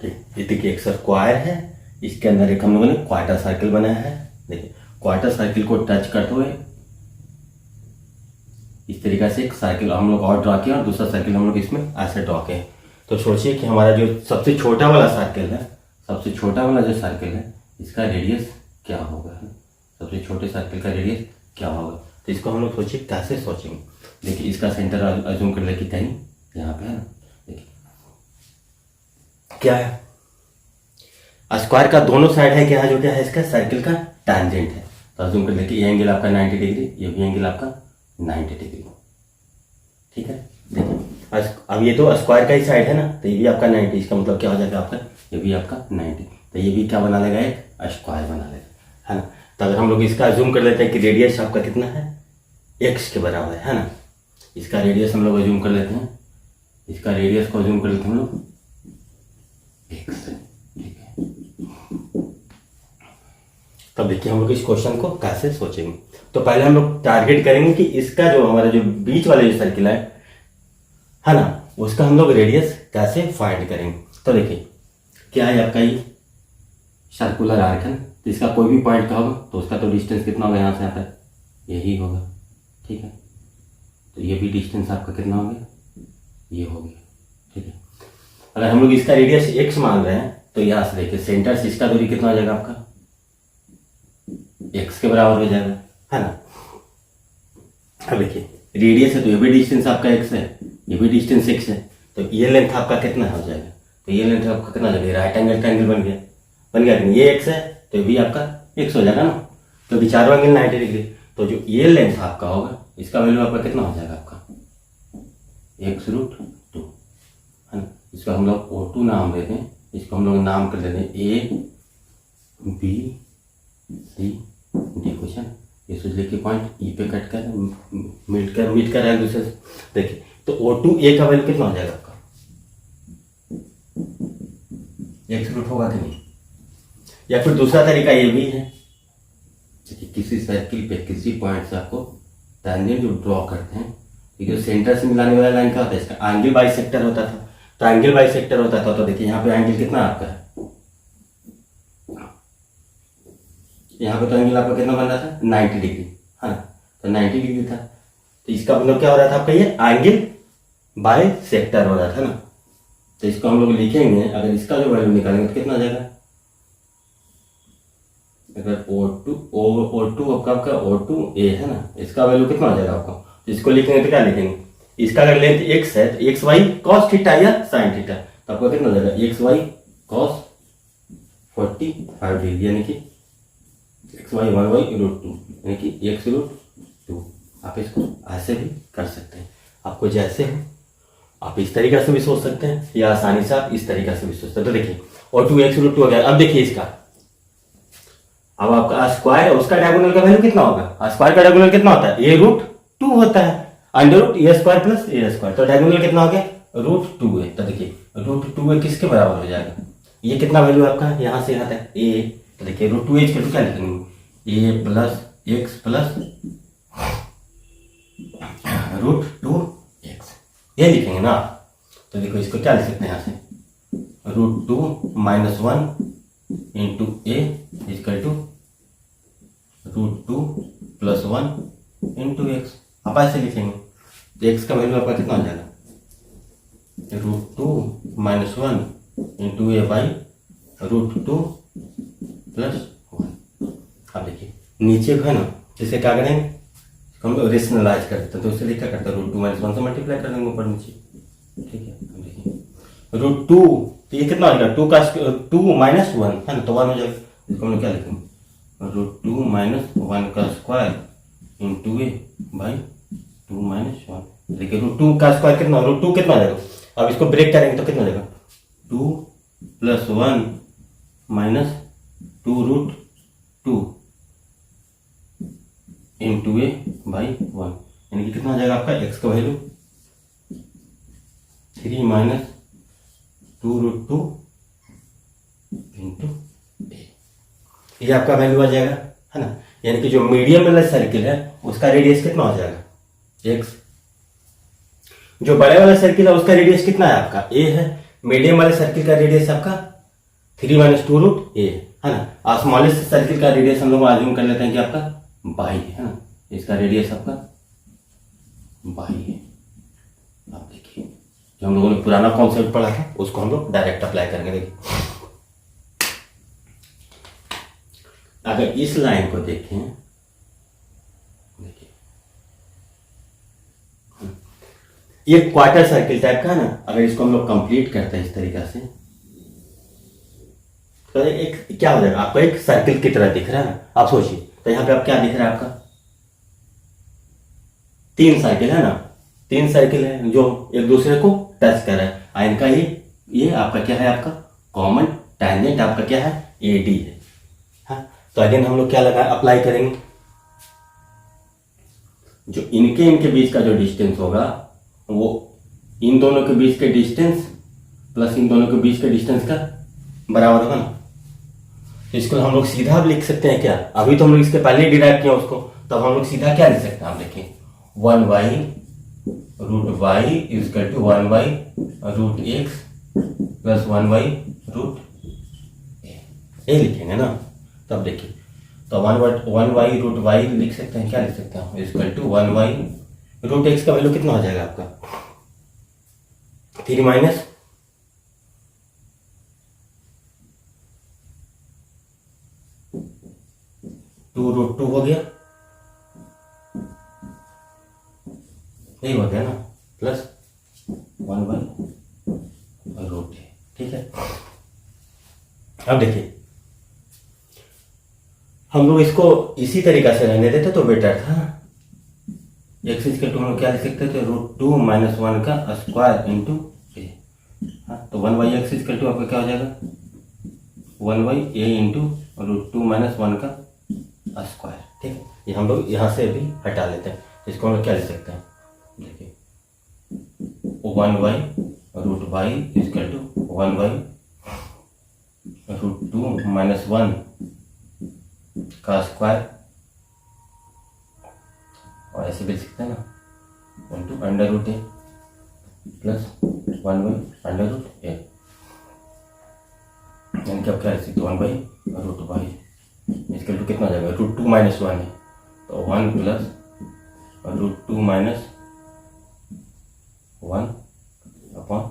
ठीक, ये देखिए एक स्क्वायर है, इसके अंदर एक हम लोगों ने क्वार्टर सर्किल बनाया है। देखिए क्वार्टर सर्किल को टच करते हुए इस तरीके से एक सर्किल हम लोग और ड्रा किया और दूसरा सर्किल हम लोग इसमें ऐसे ड्रा किए। तो सोचिए कि हमारा जो सबसे छोटा वाला सर्किल है, सबसे छोटा वाला जो सर्किल है इसका रेडियस क्या होगा, सबसे छोटे सर्किल का रेडियस क्या होगा। तो इसको हम लोग सोचिए कैसे सोचेंगे। देखिए इसका सेंटर अज्यूम कर ले कि कहीं यहाँ पे है ना। देखिए क्या है, स्क्वायर का दोनों साइड है क्या है, जो क्या है इसका सर्किल का टैंजेंट है। तो अज्यूम कर ले कि ये एंगल आपका 90 डिग्री, ये भी एंगल आपका 90 डिग्री, ठीक है। देखिए अब ये तो स्क्वायर का ही साइड है ना, तो ये भी आपका 90, इसका मतलब क्या हो जाएगा आपका, ये भी आपका 90, तो ये भी क्या बना लेगा, एक स्क्वायर बना लेगा, है ना। तो अगर हम लोग इसका अज्यूम कर लेते हैं कि रेडियस आपका कितना है, x के बराबर है ना। इसका रेडियस हम लोग अज्यूम कर लेते हैं, इसका रेडियस को अज्यूम कर लेते हैं हम लोग x, ठीक है। तब देखिए हम लोग इस क्वेश्चन को कैसे सोचेंगे। तो पहले हम लोग टारगेट करेंगे कि इसका जो हमारा जो बीच वाला जो सर्किल है ना, उसका हम लोग रेडियस कैसे फाइंड करेंगे। तो देखिए क्या है आपका ये सर्कुलर आर्क है, तो इसका कोई भी पॉइंट का होगा तो उसका तो डिस्टेंस कितना होगा, यहाँ से यहाँ तक यही होगा, ठीक है। तो ये भी डिस्टेंस आपका कितना हो गया, ये हो गया, ठीक है। अगर हम लोग इसका रेडियस x मान रहे हैं तो यहाँ से देखिए सेंटर से इसका दूरी कितना हो जाएगा आपका, x के बराबर हो जाएगा, है ना। अब देखिए रेडियस है तो ये भी डिस्टेंस आपका x है, ये भी डिस्टेंस x है, तो ये लेंथ आपका कितना हो जाएगा, तो ये लेंथ आपका कितना हो जाएगा, राइट एंगल ट्रायंगल बन गया, ये x है तो ये भी आपका x हो जाएगा ना, तो चारों एंगल 90 डिग्री। तो जो ये लेंथ आपका होगा इसका वैल्यू आपका कितना हो जाएगा आपका x√2, है ना। इसको हम लोग O2 नाम देते हैं, इसको हम लोग नाम कर देते हैं A B C D question. ये सोच लेके पॉइंट ई पे कट कर मीट कर एक दूसरे से। देखिए तो O2 A का वैल्यू कितना हो जाएगा आपका, x√2 होगा कि नहीं। या फिर दूसरा तरीका ये भी है कि किसी सर्किल पे किसी पॉइंट से आपको टैंजेंट जो ड्रॉ करते हैं, ठीक है, सेंटर से मिलाने वाला लाइन क्या होता है, इसका एंगल बाइसेक्टर होता था। तो एंगल बाइसेक्टर होता था, तो देखिए यहाँ पे एंगल कितना आपका है, यहाँ पे तो एंगल आपका कितना बन रहा था 90 डिग्री, है ना। तो 90 डिग्री था, तो इसका मतलब क्या हो रहा था आपका, ये एंगल बाइसेक्टर हो रहा था ना। तो इसको हम लोग लिखेंगे, अगर इसका जो वैल्यू निकालेंगे तो कितना आ जाएगा, अगर O2 आपका O2A है ना, इसका वैल्यू कितना आ जाएगा आपका, इसको लिखेंगे तो क्या लिखेंगे, इसका अगर लेंथ x है तो एक्स वाई कॉस थीटा या साइन थीटा, तो आपको कितना हो जाएगा एक्स वाई कॉस 45 डिग्री, यानी कि एक्स वाई 1/√2 यानी कि x√2। आप इसको ऐसे भी कर सकते हैं, आपको जैसे हो आप इस तरीके से भी सोच सकते हैं या आसानी से आप इस तरीके से भी सोच सकते हैं। तो देखिए और 2x√2 हो गया। अब देखिए इसका, अब आपका स्क्वायर उसका डायगोनल का वैल्यू कितना होगा, स्क्वायर का डायगोनल कितना होता है, a√2 होता है, √a² प्लस a², तो डायगोनल कितना हो गया √2 है। तो देखिए √2 किसके बराबर हो जाएगा, ये कितना वैल्यू आपका यहाँ से यहाँ तक a, तो देखिए √2h के तो क्या लिखेंगे a plus x plus √2x, ये लिखेंगे ना। तो देखो इसको क्या लिख सकते हैं यहाँ से √2 - 1 into a is equal to √2 + 1 into x। आप ऐसे लिखेंगे तो x का वैल्यू आपका कितना हो जाएगा √2 - 1 इंटू a बाई √2 + 1। अब देखिए नीचे है ना, जैसे क्या करेंगे हम लोग रेशनलाइज करते हैं, तो उससे क्या करते हैं √2 - 1 से मल्टीप्लाई कर देंगे ऊपर नीचे, ठीक है। अब देखिए √2 तो ये कितना हो जाएगा 2 - 1 है ना, तो 1 हो जाएगा। इसको हम लोग क्या लिखेंगे √2 - 1 का स्क्वायर इंटू a बाई 2 - 1। देखिए √2 का स्क्वायर कितना, √2 कितना हो जाएगा, अब इसको ब्रेक करेंगे तो कितना हो जाएगा 2 + 1 - 2√2 इंटू a बाई 1, यानी कि कितना हो जाएगा आपका x का वैल्यू 3 - 2√2 इंटू a, ये आपका वैल्यू आ जाएगा, है ना। यानी कि जो मीडियम वाला सर्किल है उसका रेडियस कितना हो जाएगा x, जो बड़े वाला सर्किल है उसका रेडियस कितना है आपका a है, मीडियम वाले सर्किल का रेडियस आपका 3 - 2√a है ना, और स्मॉलेस्ट सर्किल का रेडियस हम लोग मालूम कर लेते हैं कि आपका बाई है ना, इसका रेडियस आपका बाई है। अब देखिए जो हम लोगों ने पुराना कॉन्सेप्ट पढ़ा था उसको हम लोग डायरेक्ट अप्लाई करेंगे। देखिए अगर इस लाइन को देखें, देखिए ये क्वार्टर सर्किल टाइप का है ना, अगर इसको हम लोग कंप्लीट करते हैं इस तरीके से तो एक क्या हो जाएगा आपको एक सर्किल की तरह दिख रहा है ना। आप सोचिए तो यहाँ पे आप क्या दिख रहा है आपका 3 सर्किल है ना, 3 सर्किल है जो एक दूसरे को टच कर रहा है, इनका ये आपका क्या है आपका कॉमन टैंजेंट आपका क्या है AD है, हाँ। तो अगेन हम लोग क्या लगा अप्लाई करेंगे, जो इनके बीच का जो डिस्टेंस होगा वो इन दोनों के बीच के डिस्टेंस प्लस इन दोनों के बीच के डिस्टेंस का बराबर होगा ना। तो इसको हम लोग सीधा भी लिख सकते हैं क्या, अभी तो हम लोग इसके पहले डिराइव किया उसको, तब हम लोग सीधा क्या लिख सकते हैं, हम देखें 1/√y equal to 1/√x plus 1/√a, ये लिखेंगे ना। तब देखिए तो 1/√y लिख सकते हैं, क्या लिख सकते हैं इक्वल टू 1/√x का वैल्यू कितना हो जाएगा आपका 3 - 2√2 हो गया, यही हो गया ना, प्लस 1/√a, ठीक है। अब देखिए हम लोग इसको इसी तरीका से रहने देते तो बेटर था। x इक्वल टू हम लोग क्या लिख सकते थे √2 - 1 का स्क्वायर इंटू a, हाँ। तो 1/x इक्वल टू आपका क्या हो जाएगा 1/a इंटू √2 - 1 का स्क्वायर, ठीक है। ये हम लोग यहाँ से भी हटा लेते हैं, इसको हम लोग क्या लिख सकते हैं देखिए 1/√y इक्वल टू 1/√2 - 1 का स्क्वायर, और ऐसे भी लिख सकते हैं ना इंटू √a प्लस 1/√a, यानी कि आप क्या लिख सकते 1/√y इक्वल टू कितना हो जाएगा √2 - 1 है, तो 1 प्लस √2 - 1 अपॉन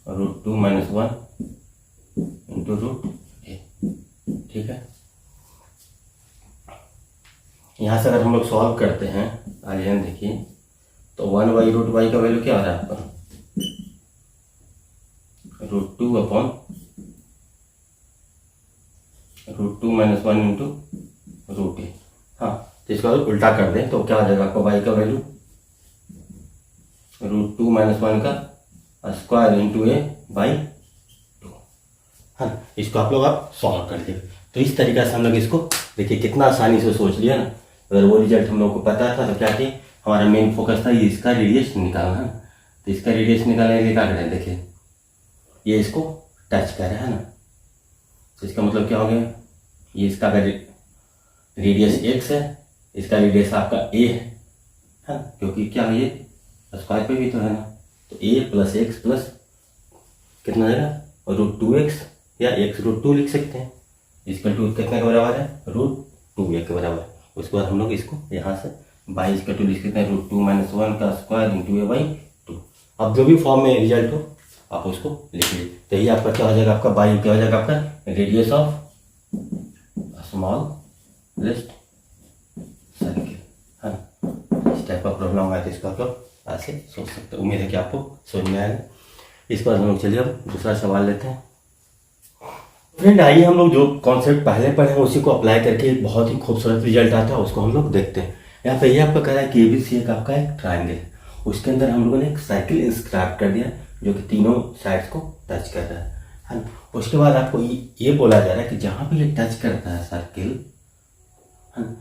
√2 - 1 इंटू √a, ठीक है। यहाँ से अगर हम लोग सॉल्व करते हैं, आइए देखिए 1/√y का वैल्यू क्या आ रहा है आपका, √2 अपॉन √2 - 1 इंटू √a। हाँ, तो इसका उल्टा कर दें तो क्या आ जाएगा आपका y का वैल्यू √2 - 1 का स्क्वायर इंटू a बाई 2। हाँ, इसको आप लोग आप सॉल्व कर लीजिए। तो इस तरीके से हम लोग इसको देखिए कितना आसानी से सोच लिया ना। अगर वो रिजल्ट हम लोग को पता था तो क्या कि हमारा मेन फोकस था ये इसका रेडियस निकालना है। तो इसका रेडियस निकालने के लिए क्या करें, देखिए ये इसको टच कर रहा है ना, तो इसका मतलब क्या हो गया, ये इसका अगर रेडियस x है, इसका रेडियस आपका a है ना, क्योंकि क्या है ये स्क्वायर पे भी तो है ना। तो a + x प्लस कितना आएगा √2x या x√2 लिख सकते हैं। इसका टू कितने के बराबर है, √2a के बराबर। उसके बाद हम लोग इसको यहाँ से बाई इसका टू लिख सकते हैं √2 - 1 का स्क्वायर इंटू a बाई 2। अब जो भी फॉर्म में रिजल्ट हो आप उसको लिख लीजिए। तो ये आपका क्या हो जाएगा, आपका बाई क्या हो जाएगा, आपका radius of small list circle है ना। इस टाइप का प्रॉब्लम होगा तो इसको आप लोग ऐसे सोच सकते हैं। उम्मीद है कि आपको समझ में आएगा। इस पर हम लोग चलिए अब दूसरा सवाल लेते हैं। फ्रेंड आइए हम लोग जो कॉन्सेप्ट पहले पढ़े हैं उसी को अप्लाई करके एक बहुत ही खूबसूरत रिजल्ट आता है उसको हम लोग देखते हैं। यहाँ पे ये आपका कह रहा है कि ABC एक आपका एक ट्राइंगल है, उसके अंदर हम लोगों ने एक सर्किल इंस्क्राइब कर दिया जो कि तीनों साइड्स को टच कर रहा है ना। उसके बाद आपको ये बोला जा रहा है कि जहाँ पे ये टच करता है सर्किल है ना,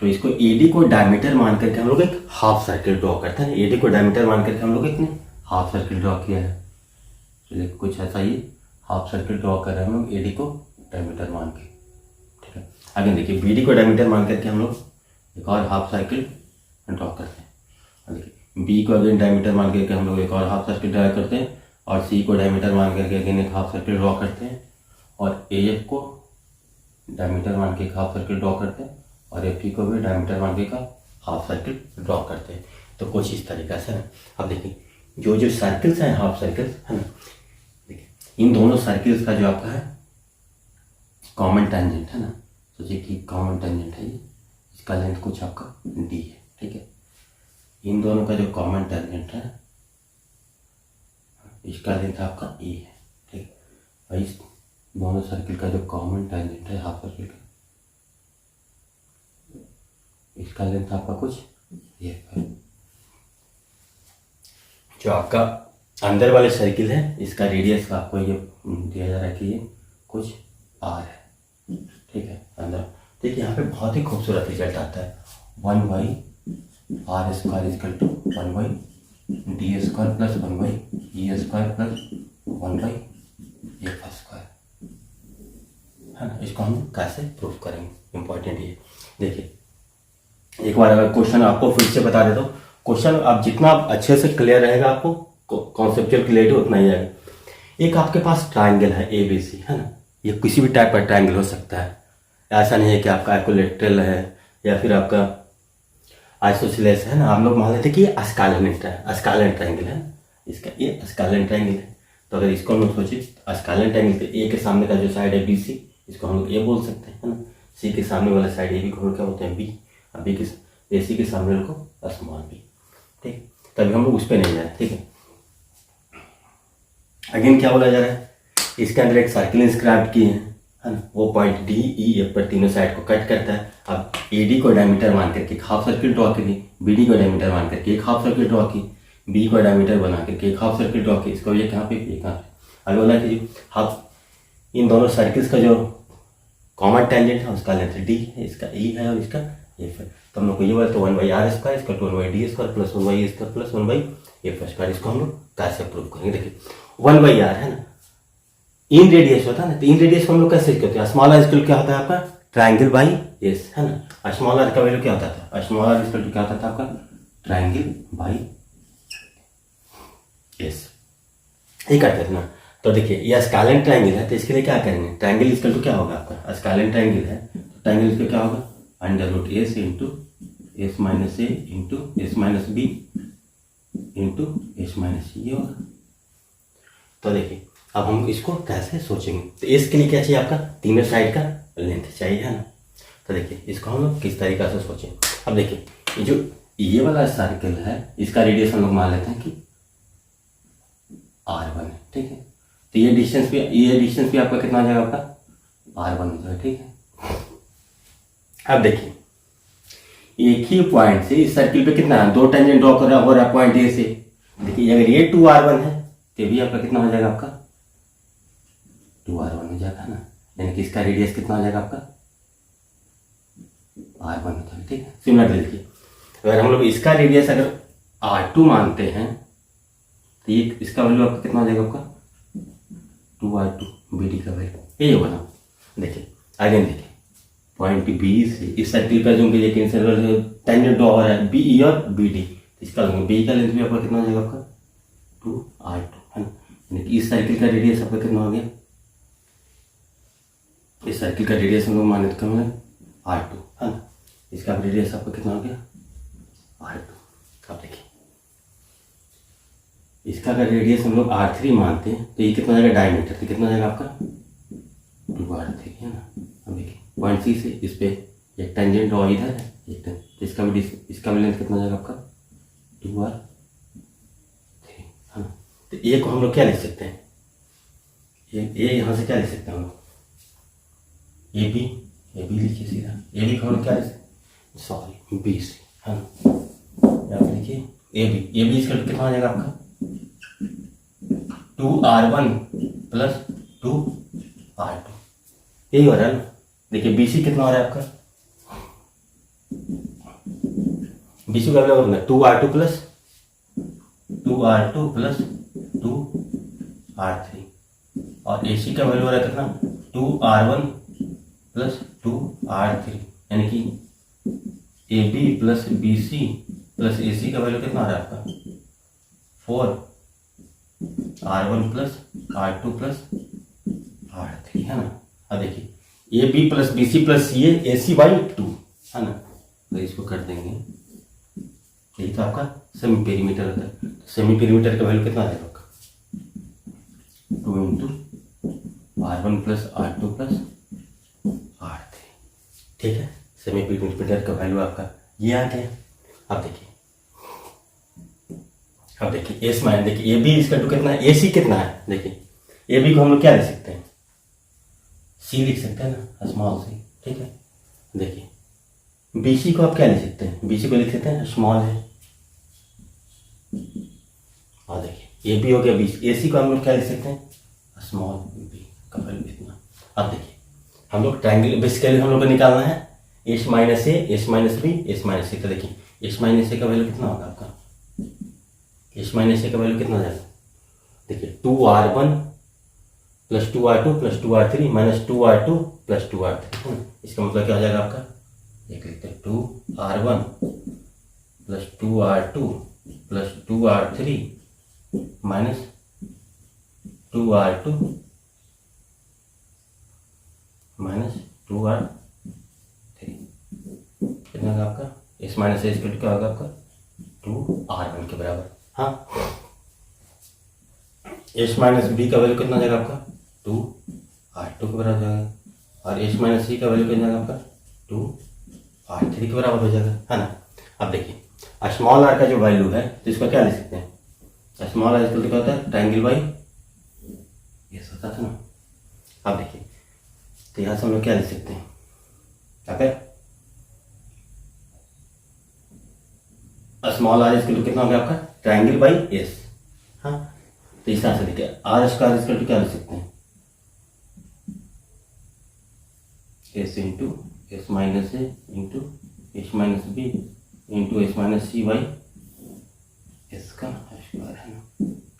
तो इसको AD को डायमीटर मान करके हम लोग एक हाफ सर्किल ड्रॉ करते हैं। AD को डायमीटर मान करके हम लोग एक हाफ सर्किल ड्रॉ किया है। चलिए कुछ ऐसा ही हाफ सर्किल ड्रॉ कर रहे हैं हम लोग AD को डायमीटर मान के, ठीक है। आगे देखिए BD को डायमीटर मान करके हम लोग एक और हाफ सर्किल ड्रॉ करते हैं। देखिए B को अगेन डायमीटर मान करके हम लोग एक और हाफ सर्किल ड्रॉ करते हैं और C को डायमीटर मान करके अगेन एक हाफ सर्किल ड्रॉ करते हैं और AF को डायमीटर मान के एक हाफ सर्किल ड्रॉ करते हैं और FE को भी डायमीटर मान के एक हाफ सर्किल ड्रॉ करते हैं। तो कुछ इस तरीके से ना। अब देखिए जो जो सर्किल्स हैं हाफ सर्किल्स है ना, देखिए इन दोनों सर्किल्स का जो आपका है कॉमन टेंजेंट है ना, सोचिए कि कॉमन टेंजेंट है ये, इसका लेंथ कुछ आपका D है, ठीक है। इन दोनों का जो कॉमन टेंजेंट है इसका लेंथ आपका E है, ठीक है। और इस दोनों सर्किल का जो कॉमन टेंजेंट है हाफ सर्किल का, इसका लेंथ आपका कुछ ये है। जो आपका अंदर वाले सर्किल है इसका रेडियस का आपको ये दिया जा रहा है कि ये कुछ R है, ठीक है अंदर। देखिए यहाँ पे बहुत ही खूबसूरत रिजल्ट आता है 1/r² = 1/d² plus 1/e² plus 1/f² है ना। इसको हम कैसे प्रूफ करेंगे, इंपॉर्टेंट ये देखिए। एक बार अगर क्वेश्चन आपको फिर से बता देता हूँ, क्वेश्चन आप जितना अच्छे से क्लियर रहेगा आपको कॉन्सेप्चुअल क्लियरिटी उतना ही आएगा। एक आपके पास ट्राइंगल है ABC है ना, ये किसी भी टाइप का ट्राइंगल हो सकता है। ऐसा नहीं है कि आपका इक्विलैटरल है या फिर आपका आइसोसेलेस है ना। हम लोग मान लेते हैं कि ये स्केलेन ट्राइंगल है, इसका ये स्केलेन ट्राइंगल है। तो अगर इसको हम लोग सोचिए स्केलेन ट्राइंगल पे A के सामने का जो साइड है BC, इसको हम लोग A बोल सकते हैं है ना। C के सामने वाला साइड AB को क्या बोलते हैं B, और B के AC के सामने वाले को स्मॉल b, ठीक। तभी हम लोग उस पर नहीं जाए, ठीक है। अगेन क्या बोला जा रहा है, इसके अंदर एक सर्किल इंस्क्राइब किए हैं है ना, वो पॉइंट D E F पर तीनों साइड को कट करता है। अब AD को डायमीटर मान करके एक हाफ सर्किल ड्रॉ करी, BD को डायमीटर मान करके एक हाफ सर्किल ड्रॉ की, B को डायमीटर बना करके एक हाफ सर्किल ड्रॉ की। इसको ये कहाँ पे, ये कहाँ पे। अभी बोला कि हाफ इन दोनों सर्किल्स का जो कॉमन टेंजेंट है उसका लेंथ D है, इसका E है और इसका F है। तो हम लोग को ये बोला तो 1/r² इसका 1/d² plus 1/e² plus 1/f²। इसको हम लोग कैसे प्रूव करेंगे, देखिए 1/r है ना, इन रेडियस होता है ना, तो इन रेडियस को हम लोग कैसे करते हैं। स्मॉल r इक्वल क्या होता है आपका ट्राइंगल बाई एस है ना। स्मॉल r का वैल्यू क्या होता था, स्मॉल r इक्वल क्या होता था आपका ट्राइंगल बाई एस, ये करते थे ना। तो देखिए ये स्केलेन ट्राइंगल है तो इसके लिए क्या करेंगे, ट्राइंगल इक्वल टू क्या होगा आपका, स्केलेन ट्राइंगल है तो ट्राइंगल इसका क्या होगा √s into s minus a into s minus b into s minus ये होगा। तो देखिए अब हम इसको कैसे सोचेंगे, तो इसके लिए क्या चाहिए आपका तीनों साइड का लेंथ चाहिए है ना। तो देखिए इसको हम लोग किस तरीके से सोचें। अब देखिए ये जो ये वाला सर्किल है, इसका रेडियस हम लोग मान लेते हैं कि r1 है, ठीक है। तो ये डिस्टेंस भी आपका कितना हो जाएगा, आपका r1 हो जाएगा, ठीक है। अब देखिए एक ही पॉइंट से इस सर्किल पे कितना है, 2 टेंजेंट ड्रॉ कर रहा हो रहा है पॉइंट ए से। देखिए अगर ये 2r1 है तो भी आपका कितना हो जाएगा, आपका 2r1 हो जाएगा ना, यानी कि इसका रेडियस कितना हो जाएगा, आपका r1 हो जाएगा, ठीक है। सिमिलर देखिए अगर हम लोग इसका रेडियस अगर r2 मानते हैं तो ये इसका वैल्यू आपका कितना हो जाएगा, आपका 2r2 BD का वैल्यू यही होगा ना। देखिए आगे देखिए पॉइंट बी से इस सर्किल का जो टेंजेंट ड्रॉ हो रहा है BE और BD, इसका बी का लेंथ भी आपका कितना हो जाएगा, आपका 2r2 है ना। यानी कि इस सर्किल का रेडियस आपका कितना हो गया, इस सर्किल का रेडियस हम लोग माने तो r2 है ना, इसका रेडियस आपका कितना हो गया r2। अब देखिए इसका अगर रेडियस हम लोग r3 मानते हैं तो ये कितना हो जाएगा डायमीटर, तो कितना हो जाएगा आपका 2r3 है ना। अब देखिए पॉइंट सी से इस पे एक टेंजेंट ड्रॉ इधर है, एक तो इसका भी लेंथ कितना हो जाएगा, आपका 2r3 है ना। तो ए को हम लोग क्या लिख सकते हैं, ये यहाँ से क्या लिख सकते हैं हम लोग, ए बी लिखिए सीधा, ए बी को हम लोग क्या लिख सकते हैं, सॉरी BC है ना। यहाँ पे लिखिए ए बी इसका कितना हो जाएगा, आपका 2r1 प्लस 2r2 यही हो रहा है ना। देखिए BC कितना हो रहा है आपका, BC का वैल्यू कितना 2r2 प्लस 2r3 और AC का वैल्यू हो रहा है कितना 2r1 प्लस 2r3, यानी कि AB plus BC plus AC का वैल्यू कितना आ रहा है आपका 4r1 plus r2 plus r3 है ना। अब देखिए AB plus BC plus CA AC by 2 है ना, तो इसको कर देंगे, यही तो आपका सेमी पेरीमीटर होता है। तो सेमी पेरीमीटर का वैल्यू कितना आ जाएगा आपका 2 into r1 plus r2 plus r3, ठीक है। सेमी पेरीमीटर का वैल्यू आपका ये आ गया। अब देखिए एस माइन देखिए ए बी इसका टू कितना है, AC कितना है, देखिए ए बी को हम लोग क्या लिख सकते हैं, C लिख सकते हैं ना, स्मॉल C, ठीक है। देखिए BC को आप क्या लिख सकते हैं, BC को लिख सकते हैं स्मॉल है, और देखिए AB हो गया BC, AC को हम लोग क्या लिख सकते हैं स्मॉल b का वैल्यू इतना। अब देखिए हम लोग ट्रायंगल बेसिकली हम लोग को निकालना है S minus A S minus B S minus C। तो देखिए S माइनस A का वैल्यू कितना होगा आपका, S माइनस A का वैल्यू कितना हो जाएगा, देखिए 2r1 plus 2r2 plus 2r3 minus 2r2 plus 2r3, इसका मतलब क्या हो जाएगा आपका, एक लिखते हैं 2r1 plus 2r2 plus 2r3 minus 2r2 minus 2r3 कितना होगा आपका, S माइनस A स्क्वायर क्या होगा आपका 2r1 के बराबर। हाँ S माइनस B का वैल्यू कितना हो जाएगा आपका 2r2 के बराबर हो जाएगा, और S माइनस C का वैल्यू कितना हो जाएगा आपका 2r3 के बराबर हो जाएगा, है ना। अब देखिए स्मॉल r का जो वैल्यू है तो इसका क्या लिख सकते हैं, स्मॉल r इक्वल टू क्या होता है ट्रायंगल बाई एस होता था ना। अब देखिए तो यहाँ से हम लोग क्या लिख सकते हैं, अगर स्मॉल r इक्वल टू कितना हो गया आपका ट्रायंगल बाई एस। हाँ तो इस तरह से देखिए r स्क्वायर इक्वल टू क्या लिख सकते हैं s into S minus A into S minus B into S minus C by S का स्क्वायर है ना,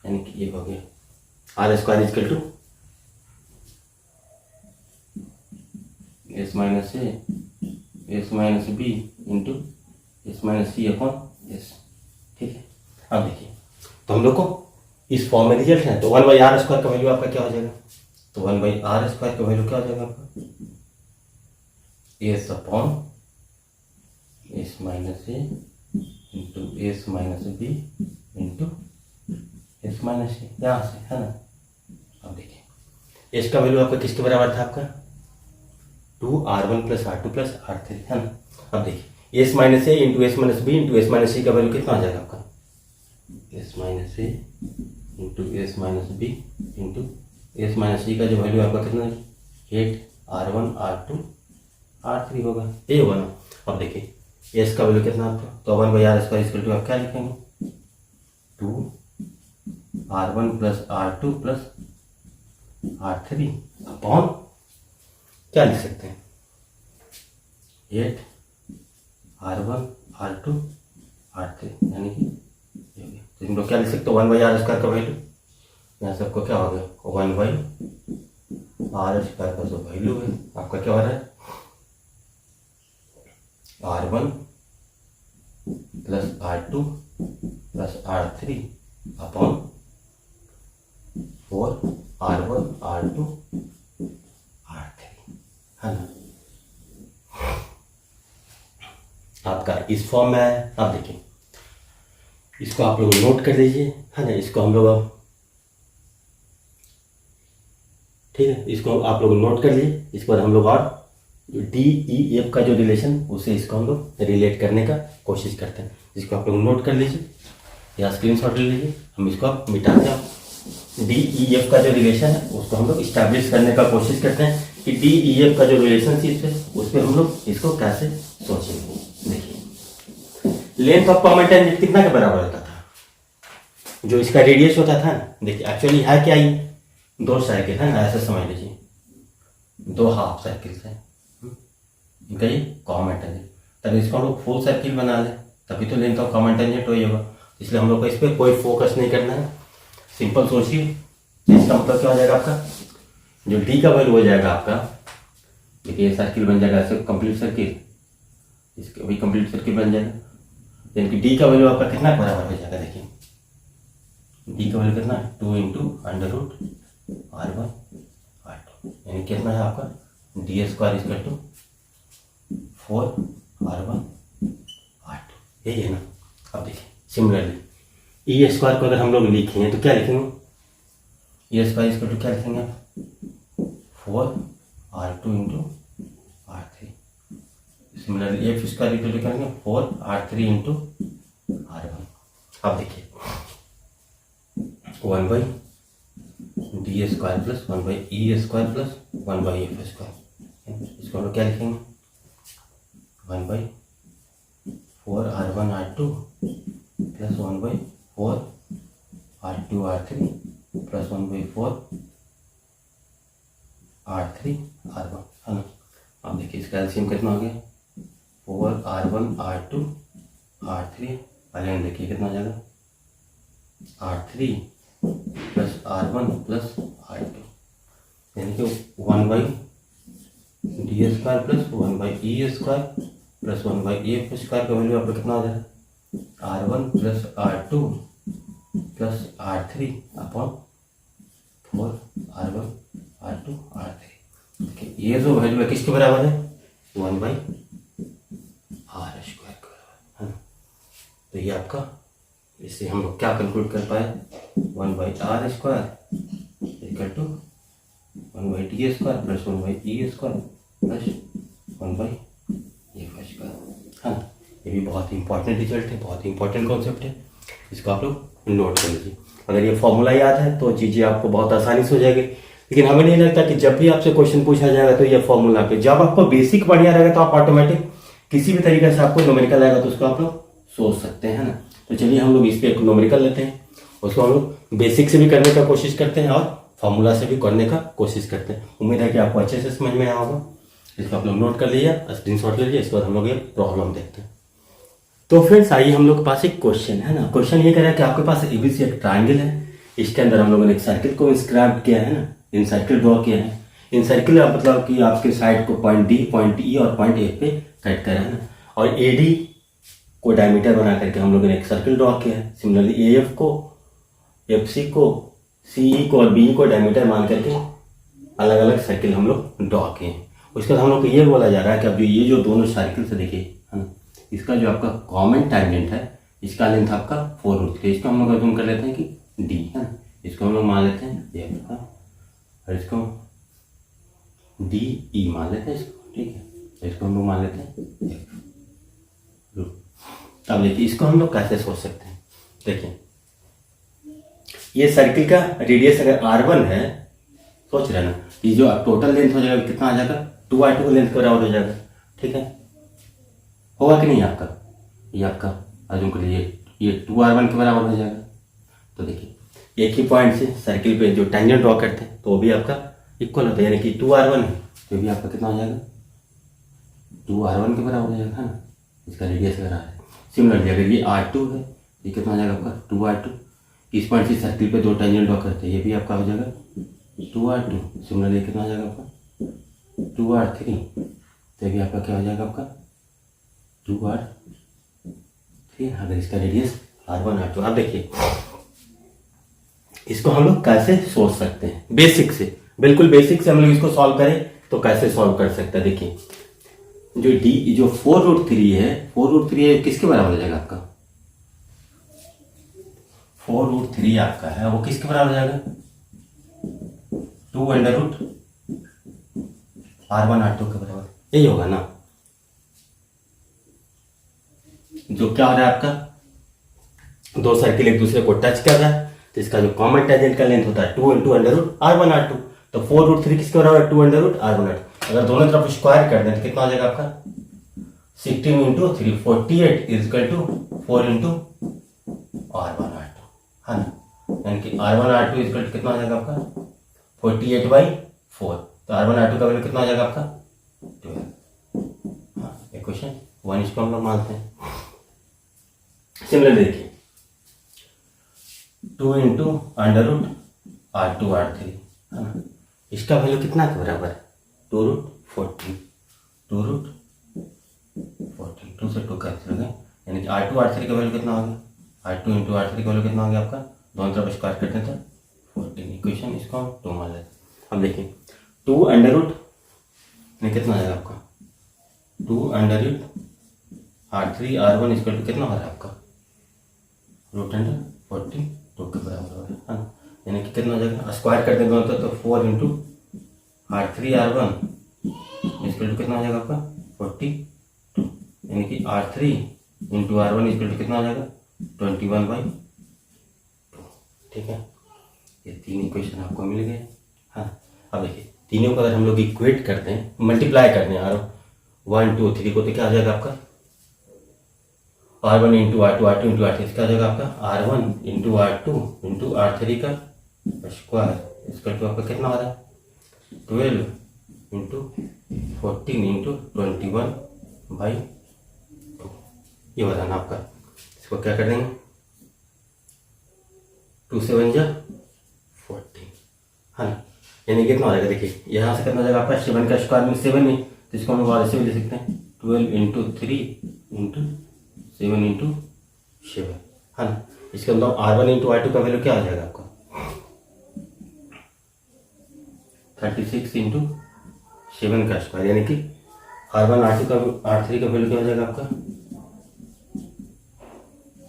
यानी कि ये हो गया r square equal to S minus A S minus B into S minus C upon S, ठीक है। अब देखिए तो हम लोग को इस फॉर्म में रिजल्ट है, तो 1/r स्क्वायर का वैल्यू आपका क्या हो जाएगा, तो 1/r स्क्वायर का वैल्यू क्या हो जाएगा आपका S upon S minus A into S minus B into S minus A, यहाँ से है ना। अब देखिए एस का वैल्यू आपका किसके बराबर था आपका 2r1 plus r2 plus r3, है ना। अब देखिए S minus A into S minus B into S minus C का वैल्यू कितना आ जाएगा आपका, S minus A into S minus B into S minus C का जो वैल्यू आपका कितना है 8 R1 R2 R3 होगा, ये होगा ना। अब देखिए एस का वैल्यू कितना आपका, तो 1/r² इक्वल टू आप क्या लिखेंगे 2R1 plus R2 plus R3 upon क्या लिख सकते हैं 8R1 R2 R3, यानी कि तो इन लोग क्या लिख सकते हो 1/r² का वैल्यू, यहाँ सबको क्या हो गया 1/r² का जो वैल्यू है आपका क्या हो रहा है R1 plus R2 plus R3 upon 4R1 R2 R3, है ना। आपका इस फॉर्म में है। आप देखिए इसको आप लोग नोट कर लीजिए, है ना। इसको हम लोग अब ठीक है, इसको आप लोग नोट कर लीजिए। इसके बाद हम लोग और डी ई एफ का जो रिलेशन उसे इसको हम लोग रिलेट करने का कोशिश करते हैं। इसको आप लोग नोट कर लीजिए या स्क्रीनशॉट ले लीजिए, हम इसको आप मिटाते हैं। डी ई एफ का जो रिलेशन है उसको हम लोग इस्टेब्लिश करने का कोशिश करते हैं कि डी ई एफ का जो रिलेशनशिप है उस पर हम लोग इसको कैसे सोचेंगे। देखिए लेंथ ऑफ कॉमन टेंजेंट कितना के बराबर होता था, जो इसका रेडियस होता था ना। देखिए एक्चुअली है क्या, ये 2 सर्किल है ना, ऐसे समझ लीजिए 2 हाफ सर्किल है, इनका ये कॉमन टेंजेंट। तब इसको हम लोग फुल सर्किल बना लें तभी तो लेंथ ऑफ कॉमन टेंजेंट वही होगा। इसलिए हम लोग को इस पर कोई फोकस नहीं करना है, सिंपल सोचिए। इसका मतलब क्या हो जाएगा आपका, जो डी का वैल्यू हो जाएगा आपका, देखिए ये सर्किल बन जाएगा ऐसे कंप्लीट सर्किल, इसके भी कंप्लीट सर्किल बन जाएगा। यानी कि डी का वैल्यू आपका कितना बराबर हो जाएगा, देखिए डी का वैल्यू कितना 2 इंटू √R1 R2, यानी कितना है आपका D² equal to 4R1 R2, यही है ना। अब देखिए सिमिलरली E² को अगर हम लोग लिखेंगे तो क्या लिखेंगे, E² इक्वल टू क्या लिखेंगे आप 4R2 into R3। Similarly F² equal to करेंगे 4R3 इंटू R1। अब देखिए 1/D² plus 1/E² plus 1/F², इसको हम लोग क्या लिखेंगे 1/4R1 R2 plus 1/4R2 R3 plus 1/4R3 R1, है ना। अब देखिए इसका एलसीएम कितना हो गया 4R1 R2 R3, पहले हम देखिए कितना हो जाएगा R3 plus R1 plus R2, यानी कि 1/D² plus 1/E² plus 1/F² का वैल्यू आपका कितना हो जाएगा R1 plus R2 plus R3 upon 4R1 R2 R3। देखिए ये जो वैल्यू है किसके बराबर है 1/R² के बराबर, है ना। तो ये आपका, इससे हम लोग क्या कंक्लूड कर पाए 1/R² equal to 1/D² plus 1/E² plus 1/F², है ना। ये भी बहुत ही इंपॉर्टेंट रिजल्ट है, बहुत ही इंपॉर्टेंट कॉन्सेप्ट है, इसको आप लोग नोट कर लीजिए। अगर ये फॉर्मूला याद है तो चीज़ें आपको बहुत आसानी से हो जाएगी। लेकिन हमें नहीं लगता कि जब भी आपसे क्वेश्चन पूछा जाएगा तो ये फॉर्मूला पे, जब आपको बेसिक बढ़िया रहेगा तो आप ऑटोमेटिक किसी भी तरीके से आपको न्यूमेरिकल आएगा तो उसको आप लोग सोच सकते हैं ना। तो चलिए हम लोग इस पर एक न्यूमेरिकल लेते हैं, उसको हम लोग बेसिक से भी करने का कोशिश करते हैं और फॉर्मूला से भी करने का कोशिश करते हैं। उम्मीद है कि आपको अच्छे से समझ में आया होगा। इसको आप लोग नोट कर लीजिए, स्क्रीनशॉट ले लीजिए। इसके बाद हम लोग ये प्रॉब्लम देखते हैं। तो फ्रेंड्स आइए हम लोग के पास एक क्वेश्चन है ना। क्वेश्चन ये कह रहा है कि आपके पास एबीसी एक ट्राइंगल है, इसके अंदर हम लोगों ने एक सर्किल को इंस्क्राइब किया है ना, इन सर्किल ड्रॉ किया है। इन सर्किल मतलब कि आपके साइड को पॉइंट डी, पॉइंट ई और पॉइंट ए पे कट करा है ना, और ए डी को डायमीटर बना करके हम लोगों ने एक सर्किल ड्रॉ किया है। सिमिलरली ए एफ को, एफ सी को, सी ई को और बी को डायमीटर मान करके अलग अलग सर्किल हम लोग ड्रॉ किए हैं। उसके बाद हम लोग को ये बोला जा रहा है कि अब ये जो दोनों सर्किल से देखिए है ना, इसका जो आपका कॉमन टैंजेंट है इसका लेंथ आपका 4 रूट है। इसको हम लोग अज्यूम कर लेते हैं कि डी है ना, इसको हम लोग मान लेते हैं एफ और इसको डी ई मान लेते हैं इसको, ठीक है। तो इसको हम लोग मान लेते हैं एफ। अब देखिए इसको हम लोग कैसे सोच सकते हैं। देखिए ये सर्किल का रेडियस अगर R1 है, सोच रहे ना, ये जो टोटल लेंथ हो जाएगा कितना आ जाएगा, 2R2 का लेंथ के बराबर हो जाएगा। ठीक है, होगा कि नहीं आपका, ये आपका अर्जुन के लिए ये 2R1 के बराबर हो जाएगा। तो देखिए एक ही पॉइंट से सर्किल पे जो टेंजेंट ड्रॉ करते हैं तो वो भी आपका इक्वल होता है, यानी कि 2R1 है तो भी आपका कितना हो जाएगा, 2R1 के बराबर हो जाएगा, है ना। इसका रेडियस अगर है, सिमिलरली अगर ये R2 है ये कितना हो जाएगा आपका 2R2। इस पॉइंट से सर्किल पे दो टेंजेंट ड्रॉ करते हैं, ये भी आपका हो जाएगा 2R2। सिमिलरली कितना हो जाएगा आपका 2R3, तो ये भी आपका क्या हो जाएगा आपका 2R3 अगर इसका रेडियस R1 R2। अब देखिए इसको हम लोग कैसे सोच सकते हैं, बेसिक से, बिल्कुल बेसिक से हम लोग इसको सॉल्व करें तो कैसे सॉल्व कर सकते हैं। देखिए जो 4√3 है, 4√3 किसके बराबर हो जाएगा आपका, 4√3 आपका है वो किसके बराबर हो जाएगा, 2√R1R2 के बराबर, यही होगा ना। जो क्या हो रहा है आपका, दो सर्किल एक दूसरे को टच कर रहा है तो इसका जो कॉमन टेंजेंट का लेंथ होता है 2 × √R1R2। तो 4√3 किसके बराबर है, 2 × √R1R2। अगर दोनों तरफ स्क्वायर कर दें तो कितना हो जाएगा आपका 16 × 3 48 = 4 × R1R2, है ना। यानी कि R1R2 = कितना हो जाएगा आपका 48/4। तो R1R2 का वैल्यू कितना हो जाएगा आपका 12। हाँ, इक्वेशन 1 इसको हम लोग मानते हैं। सिमिलरली देखिए 2 × √R2R3, है ना, इसका वैल्यू कितना के बराबर है 2√14। 2√14, 2 से 2 कैंसिल हो गया, यानी कि R2R3 का वैल्यू कितना हो गया, R2 × R3 का वैल्यू कितना हो गया आपका, दोनों तरफ स्क्वायर करते हैं तो 14। इक्वेशन इसको हम 2 मान लेते हैं। अब देखिए 2 √ में कितना आएगा आपका 2 √ R3R1 = कितना हो रहा है आपका √42 के बराबर हो रहा है, यानी कि कितना हो जाएगा, स्क्वायर करते हैं दोनों तो 4 × R3R1 = कितना हो जाएगा आपका 42, यानी कि R3 × R1 = कितना हो जाएगा 21/2। ठीक है, ये 3 इक्वेशन आपको मिल गए। हाँ, अब देखिए तीनों को अगर हम लोग इक्वेट करते हैं, मल्टीप्लाई करते हैं R1 2 3 को, तो क्या आ जाएगा आपका R1 × R2 R2 × R3, इसका आ जाएगा आपका R1 × R2 × R3 का स्क्वायर, इसका तो आपका कितना आ रहा है 12 × 14 × 21/2। ये हो रहा ना आपका, इसको क्या कर देंगे 2 × 7 = 14, है ना। यानी कितना हो जाएगा, देखिए यहाँ से कितना हो जाएगा आपका 7 का स्क्वायर में 7 है, तो इसको हम लोग ऐसे भी ले सकते हैं 12 × 3 × 7 × 7, है ना। इसके अंदर R1 × R2 का वैल्यू क्या हो जाएगा आपका 36 × 7 का स्क्वायर, यानी कि R1 R2 का R3 का वैल्यू क्या हो जाएगा आपका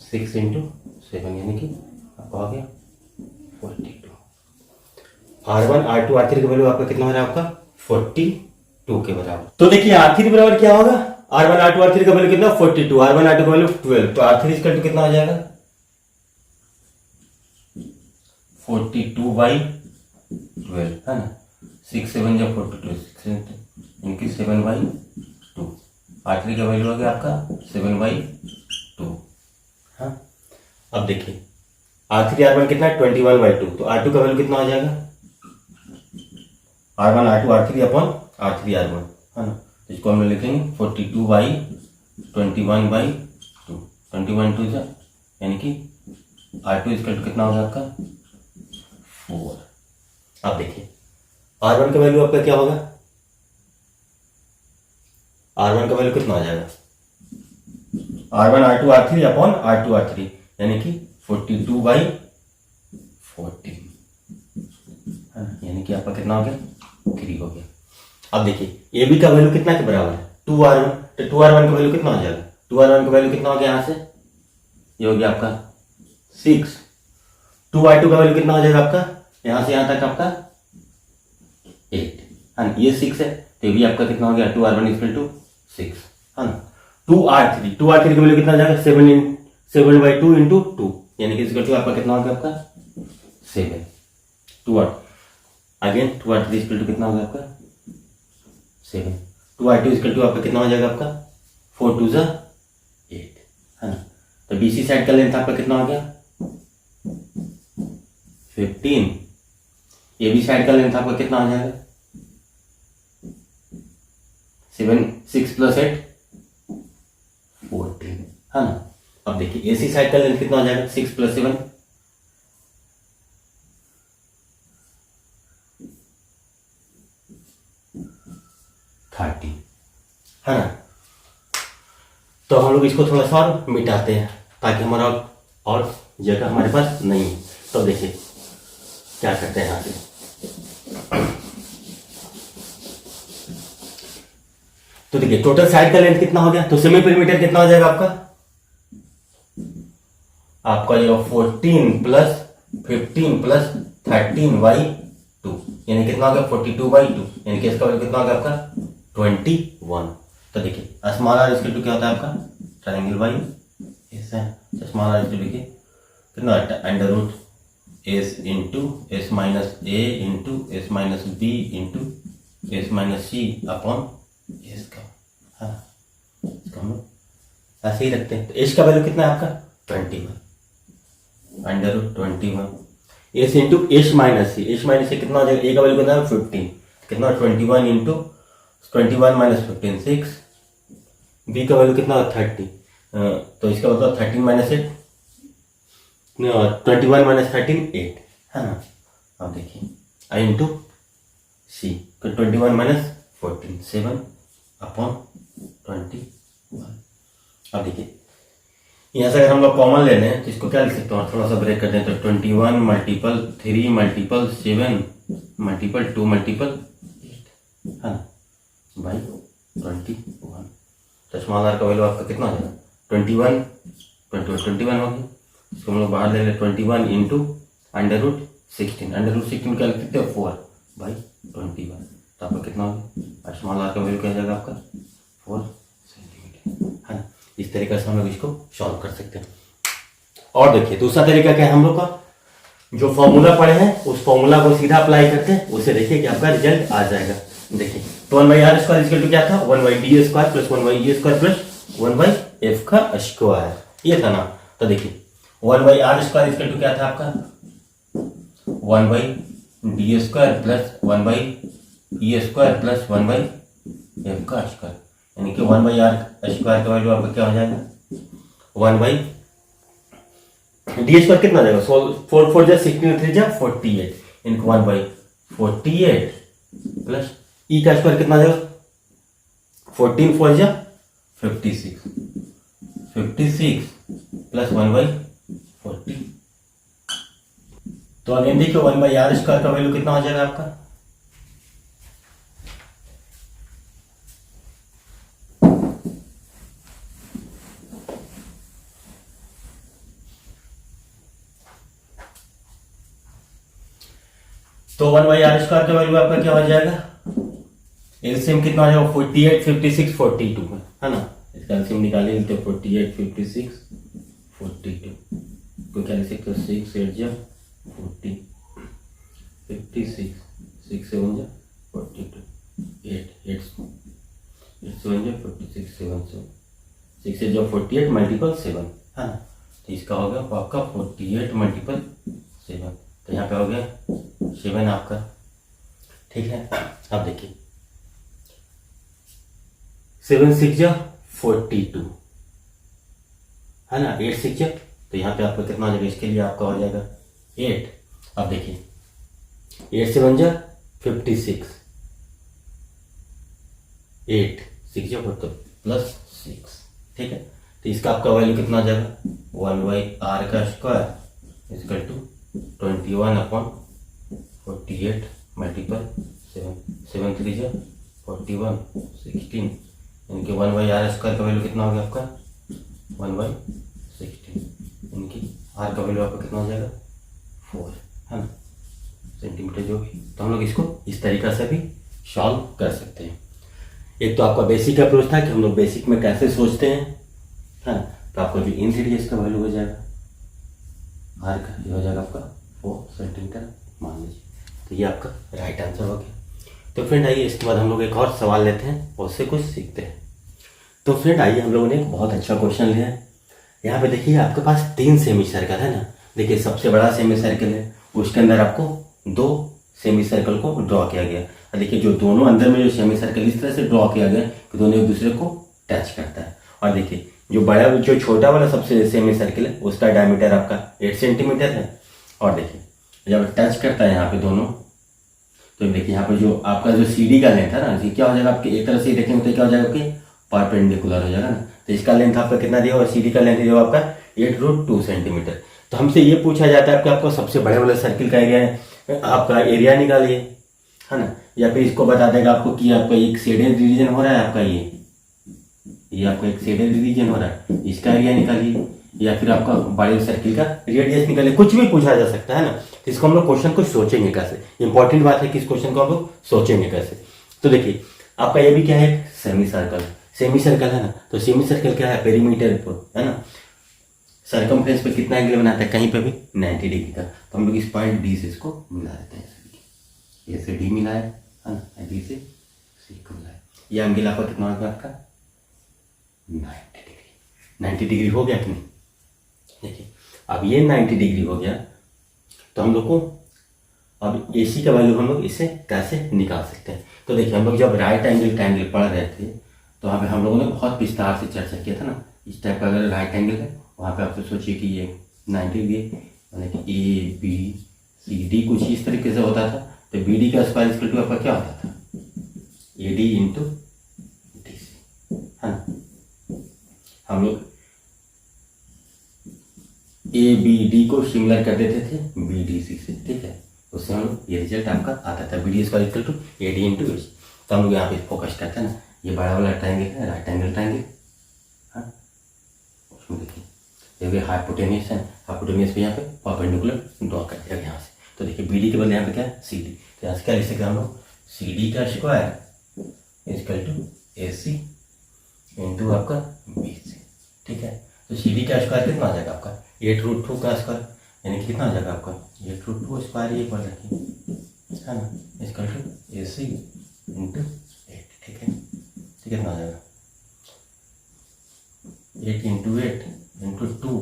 6 × 7, यानी कि आपका हो गया 42। R1 R2 R3 का वैल्यू आपका कितना हो रहा है आपका 42 के बराबर। तो देखिए R3 बराबर क्या होगा, R1 R2 R3 का वैल्यू कितना 42, R1 R2 का वैल्यू 12, तो R3 = कितना हो जाएगा 42/12, है ना। 6 × 7 = 42, यानी कि 7/2। R3 का वैल्यू हो गया आपका 7/2। हाँ, अब देखिए R3 R1 कितना है 21/2, तो R2 का वैल्यू कितना हो जाएगा R1 R2 R3 / R3 R1, है ना। इसको हम लोग लिखेंगे 42/21/2, 21/2 यानी कि R2 = कितना होगा आपका 4। अब देखिए R1 का वैल्यू आपका क्या होगा, R1 का वैल्यू कितना हो जाएगा R1 R2 R3 / R2 R3, यानी कि 42/14, है ना, यानी कि आपका कितना हो गया 3 हो गया। अब देखिए AB का वैल्यू कितना के बराबर है 2R1, तो 2R1 का वैल्यू कितना हो जाएगा, 2R1 का वैल्यू कितना हो गया, यहाँ से ये हो गया आपका 6, 2R2 का वैल्यू कितना हो जाएगा आपका, यहाँ से यहाँ तक आपका 8, है ना, ये 6 है, तो ये भी आपका कितना हो गया 2R1 = 6, है ना। 2r3 की वैल्यू कितना आ जाएगा 7/2 इंटू 2 यानी कि इसका आपका कितना हो गया आपका 7 2r again 2r3 equal to कितना हो गया आपका 7 2r2 इक्वल टू आपका कितना हो जाएगा आपका 4 2 8 है ना। तो बीसी साइड का लेंथ आपका कितना हो गया 15 एबी साइड का लेंथ आपका कितना हो जाएगा 6 + 8 14 है ना। अब देखिए एसी साइड का लेंथ कितना हो जाएगा 6 + 7 13 है ना। तो हम लोग इसको थोड़ा सा और मिटाते हैं ताकि हमारा और जगह हमारे पास नहीं है। तो देखिए क्या करते हैं यहाँ से तो देखिए टोटल साइड का लेंथ कितना हो गया तो सेमी पेरीमीटर कितना हो जाएगा आपका ये 14 + 15 + 13/2 यानी कितना हो गया 42/2 यानी कि इसका वैल्यू कितना हो गया आपका 21। तो देखिए स्मॉल आर इक्वल टू क्या होता है आपका ट्रायंगल वाई ऐसा है। तो स्मॉल आर इक्वल टू कितना √s into s - a into s - b into s - c upon s का हाँ इसका हम लोग ऐसे ही रखते हैं। तो h का वैल्यू कितना है आपका 21 √21 s इंटू h - c कितना हो जाएगा a का वैल्यू कितना है 15 कितना 21 इंटू 21 - 15 6 b का वैल्यू कितना 30 तो इसका मतलब 13 - 8 21 - 13 8 है ना। अब देखिए i इंटू सी तो 21 - 14 7 अपॉन 21। अब देखिए यहाँ से अगर हम लोग कॉमन ले लें तो इसको क्या लिख सकते हैं थोड़ा सा ब्रेक कर दें तो 21 × 3 × 7 × 2 × 8 है ना बाई 21। तो स्मॉल आर का वैल्यू आपका कितना हो जाएगा 21 हो गया। इसको हम लोग बाहर ले लें 21 इंटू √16 √16 क्या लिख सकते हैं 4/21 तो आपका कितना हो गया स्मॉल आर का वैल्यू क्या जाएगा आपका 4 सेंटीमीटर है ना। इस तरीके से हम लोग इसको सॉल्व कर सकते हैं। और देखिए दूसरा तरीका क्या है हम लोग का जो फॉर्मूला पढ़े हैं उस फॉर्मूला को सीधा अप्लाई करते हैं उसे देखिए कि आपका रिजल्ट आ जाएगा। देखिए तो 1/r² इक्वल टू क्या था 1/d² + 1/e² + 1/f² ये था ना। तो देखिए 1/r² इक्वल टू क्या था आपका 1/d² + 1/e² + 1/f² यानी कि 1/r² का वैल्यू आपका क्या हो जाएगा 1/d² कितना आ जाएगा 4 4 जा 16 3 जा 48 इनको 1/48 प्लस e का स्क्वायर कितना आ जाएगा 14 4 जा 56 प्लस 1/40। तो अगेन देखिए 1/r² का वैल्यू कितना हो जाएगा आपका तो 1/r² का वैल्यू आपका क्या हो जाएगा एलसीएम कितना आ जाएगा 48 56 42 है ना। इसका एलसीएम निकालेंगे तो 48 56 42 को क्या लिख सकते हो 6 8 जा 40 56 6 7 जा 42 8 8 7 जा 46 7 6 8 जा 48 मल्टीपल 7 है ना। तो इसका हो गया आपका 48 मल्टीपल 7 तो यहाँ पे हो गया 7 आपका ठीक है। अब देखिए 7 6 जा 42 है ना 8 6 जा तो यहाँ पे आपका कितना हो जाएगा इसके लिए आपका हो जाएगा 8। अब देखिए 8 7 जा 56 8 6 जा प्लस 6 ठीक है। तो इसका आपका वैल्यू कितना आ जाएगा 1/r² इक्वल टू 21/48 मल्टीपल 7 7 3 जा 41 16 यानी कि 1/r² का वैल्यू कितना हो गया आपका 1/16 यानी कि r का वैल्यू आपका कितना हो जाएगा 4 है ना सेंटीमीटर जो भी। तो हम लोग इसको इस तरीका से भी सॉल्व कर सकते हैं। एक तो आपका बेसिक अप्रोच था कि हम लोग बेसिक में कैसे सोचते हैं, है ना। तो आपका जो इन रेडियस का वैल्यू हो जाएगा आर का, ये हो जाएगा आपका 4 सेंटीमीटर मान लीजिए। तो ये आपका राइट आंसर हो गया। तो फ्रेंड आइए इसके बाद हम लोग एक और सवाल लेते हैं और उससे कुछ सीखते हैं। तो फ्रेंड आइए हम लोगों ने एक बहुत अच्छा क्वेश्चन लिया है। यहाँ पे देखिए आपके पास 3 सेमी सर्कल है ना। देखिए सबसे बड़ा सेमी सर्कल है, उसके अंदर आपको 2 सेमी सर्कल को ड्रॉ किया गया। और देखिए जो दोनों अंदर में जो सेमी सर्कल इस तरह से ड्रॉ किया गया कि दोनों एक दूसरे को टच करता है। और देखिए जो छोटा वाला सबसे सेमी सर्कल है उसका डायमीटर आपका 8 सेंटीमीटर है। और देखिए जब टच करता है यहाँ पे दोनों, तो देखिए यहाँ पर जो आपका जो CD का लेंथ है ना, ये क्या हो जाएगा आपके एक तरह से देखेंगे तो क्या हो जाएगा आपके परपेंडिकुलर हो जाएगा ना। तो इसका लेंथ आपका कितना दिया हुआ, CD का लेंथ दिया हुआ आपका 8√2 सेंटीमीटर। तो हमसे ये पूछा जाता है कि आपको सबसे बड़े वाले सर्किल का एरिया, आपका एरिया निकालिए, है ना। या फिर इसको बता देगा आपको कि आपका एक शेडेड रीजन हो रहा है, आपका ये आपका एक शेडेड रीजन हो रहा है, इसका एरिया निकालिए। या फिर आपका बड़े सर्किल का रेडियस निकालिए, कुछ भी पूछा जा सकता है ना। तो इसको हम लोग क्वेश्चन को सोचेंगे कैसे, इंपॉर्टेंट बात है कि इस क्वेश्चन को हम लोग सोचेंगे कैसे। तो देखिए आपका ये भी क्या है, सेमी सर्कल, सेमी सर्कल है ना। तो सेमी सर्कल क्या है, पेरीमीटर पर है ना, सरकमफ्रेंस पे कितना एंगल बनाता है, कहीं पे भी 90 डिग्री का। तो हम लोग इस पॉइंट डी से इसको मिला देते हैं, ए से डी मिला है ना, डी से सी को मिला है। ये एंगल आपका कितना होगा आपका 90 डिग्री। 90 डिग्री हो गया कि नहीं। देखिए अब ये 90 डिग्री हो गया, तो हम लोग को अब AC का वैल्यू हम लोग इसे कैसे निकाल सकते हैं। तो देखिए हम लोग जब राइट एंगल ट्रायंगल पढ़ रहे थे तो वहाँ पे हम लोगों ने बहुत विस्तार से चर्चा किया था ना। इस टाइप का अगर राइट एंगल है वहाँ पे आप तो सोचिए कि ये 90 डिग्री यानी कि ABCD कुछ इस तरीके से होता था। तो BD का स्क्वायर इक्वल टू आपका क्या होता था, AD इंटू DC, है ना। हम लोग ABD को सिमिलर कर देते थे BDC से, ठीक है। उससे हम लोग ये रिजल्ट आपका आता था, BD square equal to AD into AC। तो हम लोग यहाँ पे फोकस करते हैं ना, ये बड़ा वाला ट्रायंगल है, राइट एंगल ट्रायंगल, हाँ। उसमें देखिए ये हाइपोटेनियस है, हाइपोटेनियस पे यहाँ पे परपेंडिकुलर ड्रॉ कर दिया यहाँ से। तो देखिए BD के बदले यहाँ पे क्या है CD। तो यहाँ से क्या लिख सकते हैं हम लोग, CD का square equal to AC into आपका BC, ठीक है। तो CD का स्क्वायर कितना आ जाएगा आपका 8√2 का स्क्वायर, यानी कि कितना आ जाएगा आपका 8√2 स्क्वायर, ये पढ़ रखिए, है ना, इक्वल टू AC इंटू 8, ठीक है। तो कितना आ जाएगा 8 into 8 into 2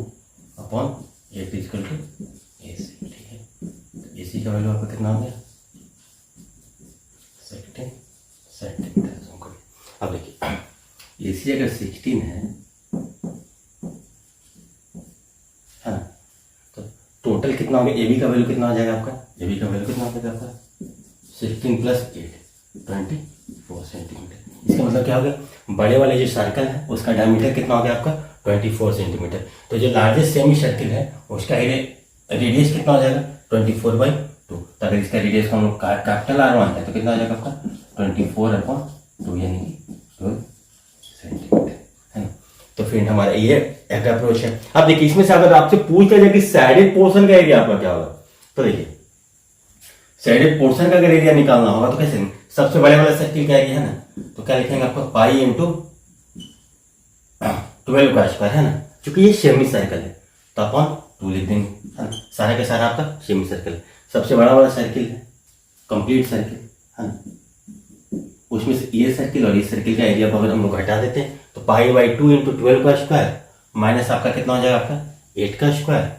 upon 8 equal to AC, ठीक है। तो AC का वैल्यू आपका कितना हो गया 16 सेंटीमीटर। अब देखिए AC अगर 16 है ना, तो टोटल कितना हो गया, AB का वैल्यू कितना आ जाएगा आपका, AB का वैल्यू कितना आ जाएगा आपका 16 प्लस 8 24 सेंटीमीटर। इसका मतलब क्या हो गया, बड़े वाले जो सर्कल है उसका डायमीटर कितना हो गया आपका 24 सेंटीमीटर। तो जो लार्जेस्ट सेमी सर्कल है उसका रेडियस कितना हो जाएगा 24/2। तो अगर इसका रेडियस का हम लोग कैपिटल R1 है तो कितना आ जाएगा आपका 24/2 यानी कि 12 सेंटीमीटर, है ना। तो फ्रेंड हमारा ये एक अप्रोच है। अब देखिए इसमें से अगर आपसे पूछा जाए कि साइडेड पोर्शन का एरिया आपका क्या होगा, तो देखिए साइडेड पोर्शन का अगर एरिया निकालना होगा तो कैसे, सबसे बड़े वाले सर्किल का एरिया है ना, तो क्या लिखेंगे आपको पाई इंटू 12 का स्क्वायर, है ना। क्योंकि ये सेमी सर्कल है तो अपन 2 लिख देंगे, है ना। सारा का सारा आपका सेमी सर्कल है, सबसे बड़ा वाला सर्किल है कंप्लीट सर्किल, है ना। उसमें से ये सर्किल और इस सर्किल का एरिया को अगर हम लोग घटा देते हैं तो π/2 इंटू 12 का स्क्वायर माइनस आपका कितना हो जाएगा आपका 8 का स्क्वायर,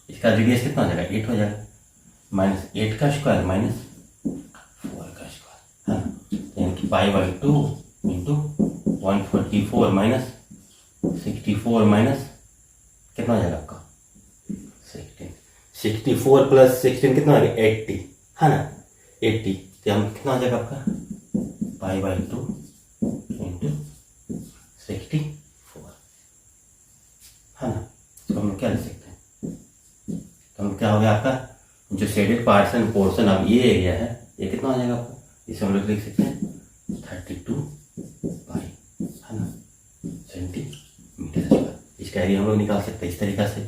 इसका रेडियस कितना हो जाएगा 8 हो जाएगा, माइनस 8 का स्क्वायर माइनस 4 का स्क्वायर, है ना। यानी कि π/2 इंटू 144 माइनस 64 माइनस कितना हो जाएगा आपका 64 प्लस 16 कितना हो गया 80, है ना 80। तो हम कितना हो जाएगा आपका π/2 इंटू 64, है ना। तो हम लोग क्या लिख सकते हैं, तो हम क्या हो गया आपका जो शेडेड पोर्शन अब ये एरिया है ये कितना हो जाएगा आपका, इसे हम लोग लिख सकते हैं 32 पाई, है ना, सेंटीमीटर स्क्वायर। इसका एरिया हम लोग निकाल सकते हैं इस तरीका से।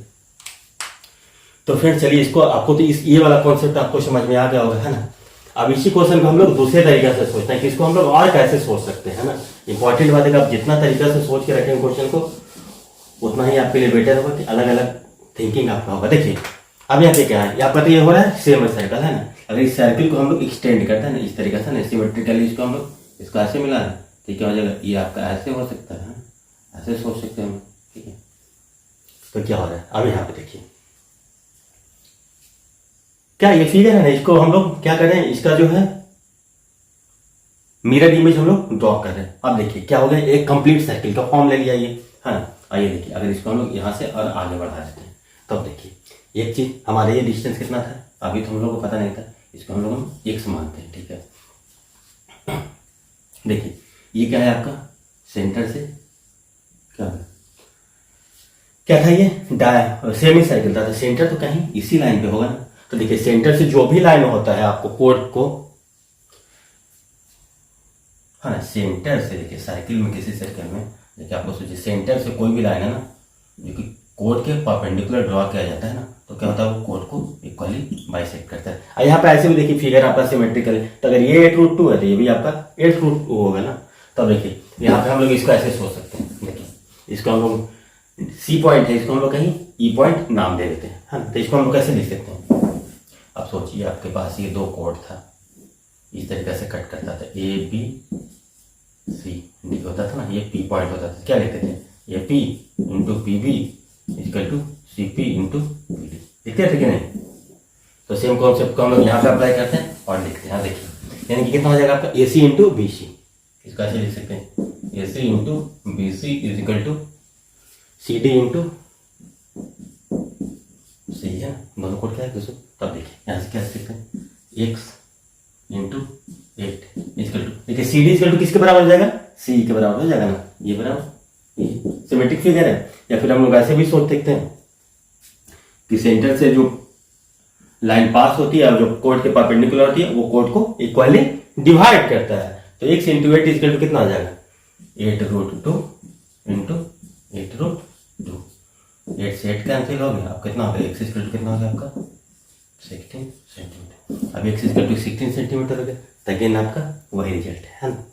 तो फ्रेंड चलिए इसको आपको तो इस ये वाला कॉन्सेप्ट आपको समझ में आ गया होगा, है ना। अब इसी क्वेश्चन को हम लोग दूसरे तरीके से सोचते हैं कि इसको हम लोग और कैसे सोच सकते हैं ना। इंपॉर्टेंट बात है कि आप जितना तरीका से सोच के रखेंगे क्वेश्चन को उतना ही आपके लिए बेटर होगा कि अलग अलग थिंकिंग आपका होगा। देखिए अब यहाँ पे क्या है, यहाँ पर तो ये हो रहा है सेम सर्कल है ना। अगर इस सर्किल को हम लोग एक्सटेंड करते हैं ना इस तरीके से ना, सिमेट्रिकली इसको हम लोग इसको ऐसे मिला रहे हैं, तो क्या हो जाएगा, ये आपका ऐसे हो सकता है, ऐसे सोच सकते हैं हम, ठीक है। तो क्या हो रहा है अब यहाँ पे देखिए, क्या ये फिगर है ना, इसको हम लोग क्या कर रहे हैं, इसका जो है मिरर इमेज हम लोग ड्रॉ कर रहे हैं। अब देखिए क्या हो गया, एक कंप्लीट सर्किल का फॉर्म ले लिया ये, है ना। आइए देखिए, अगर इसको हम लोग यहाँ से और आगे बढ़ा देते हैं तब तो देखिए एक चीज, हमारे ये डिस्टेंस कितना था अभी तो हम लोग को पता नहीं था, इसको हम लोग x मानते हैं, ठीक है। देखिए ये क्या है आपका, सेंटर से क्या था ये सेमी सर्किल था, तो सेंटर तो कहीं इसी लाइन पे होगा ना। तो देखिए सेंटर से जो भी लाइन होता है आपको कोड को, है ना, सेंटर से देखिए सर्किल में, किसी सर्किल में देखिए आपको सोचिए सेंटर से कोई भी लाइन है ना जो कि कोड के परपेंडिकुलर ड्रॉ किया जाता है ना, तो क्या होता है वो कोड को इक्वली बाइसेक्ट करता है। और यहाँ पे ऐसे भी देखिए फिगर आपका सिमेट्रिकल है, तो अगर ये 8√2 है तो ये भी आपका 8√2 होगा ना। तब देखिए यहाँ पे हम लोग इसको ऐसे सोच सकते हैं, देखिए इसको हम लोग सी पॉइंट है, इसको हम लोग कहीं ई पॉइंट नाम दे देते हैं, है ना। तो इसको हम लोग कैसे लिख सकते हैं, अब सोचिए आपके पास ये दो कोड था, इस तरीके से कट करता था, ए बी सी डी होता था ना, ये पी पॉइंट होता था, क्या लिखते थे, ये P into P B equal to C P into P D, लिखते थे कि नहीं। तो सेम कॉन्सेप्ट को हम लोग यहाँ पे अप्लाई करते हैं और लिखते हैं, देखिए यानी कि कितना हो जाएगा आपका ए सी इंटू बी सी, इसको ऐसे लिख सकते हैं, A C into B C is equal to C D into C, है ना, दोनों कोड क्या है दोस्तों। तब देखिए यहाँ से क्या लिखते हैं, एक्स इंटू 8 इक्वल टू, देखिए सी डी इक्वल टू किसके बराबर हो जाएगा, सी के बराबर हो जाएगा ना, ये बराबर ये सिमेट्रिक फिगर है। या फिर हम लोग ऐसे भी सोच सकते हैं कि सेंटर से जो लाइन पास होती है और जो कोड के परपेंडिकुलर होती है वो कोड को इक्वली डिवाइड करता है। तो x इंटू 8 इक्वल टू कितना आ जाएगा, 8√2 इंटू 8√2, 8 से 8 कैंसिल हो गया, अब कितना हो गया, x इक्वल टू कितना हो गया आपका 16 सेंटीमीटर। अब x इक्वल टू 16 सेंटीमीटर हो गया, तो अगेन आपका वही रिजल्ट है ना।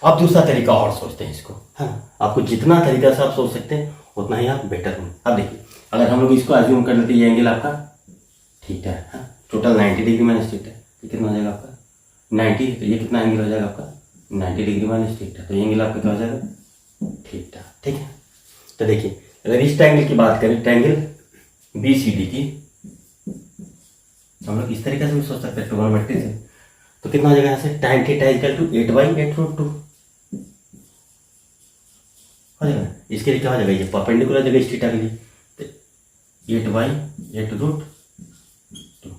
अब दूसरा तरीका और सोचते हैं इसको, है ना। आपको जितना तरीका से आप सोच सकते हैं उतना ही आप बेटर होंगे। अब देखिए अगर हम लोग इसको अज्यूम कर लेते हैं ये एंगल आपका थीटा है, टोटल 90 डिग्री माइनस थीटा, तो कितना हो जाएगा आपका 90, तो ये कितना एंगल हो जाएगा आपका 90 डिग्री माइनस थीटा, तो ये एंगल आपका क्या हो जाएगा थीटा, ठीक है। तो देखिए अगर इस ट्रायंगल की बात करें, ट्रायंगल बी सी डी की, हम लोग इस तरीके से भी सोच सकते हैं ट्रिग्नोमेट्री से, तो कितना हो जाएगा यहाँ से tan थीटा इक्वल टू 8/8√2 हो जाएगा। इसके लिए क्या हो जाएगा, ये परपेंडिकुलर जगह इस थीटा के लिए, तो 8/8√2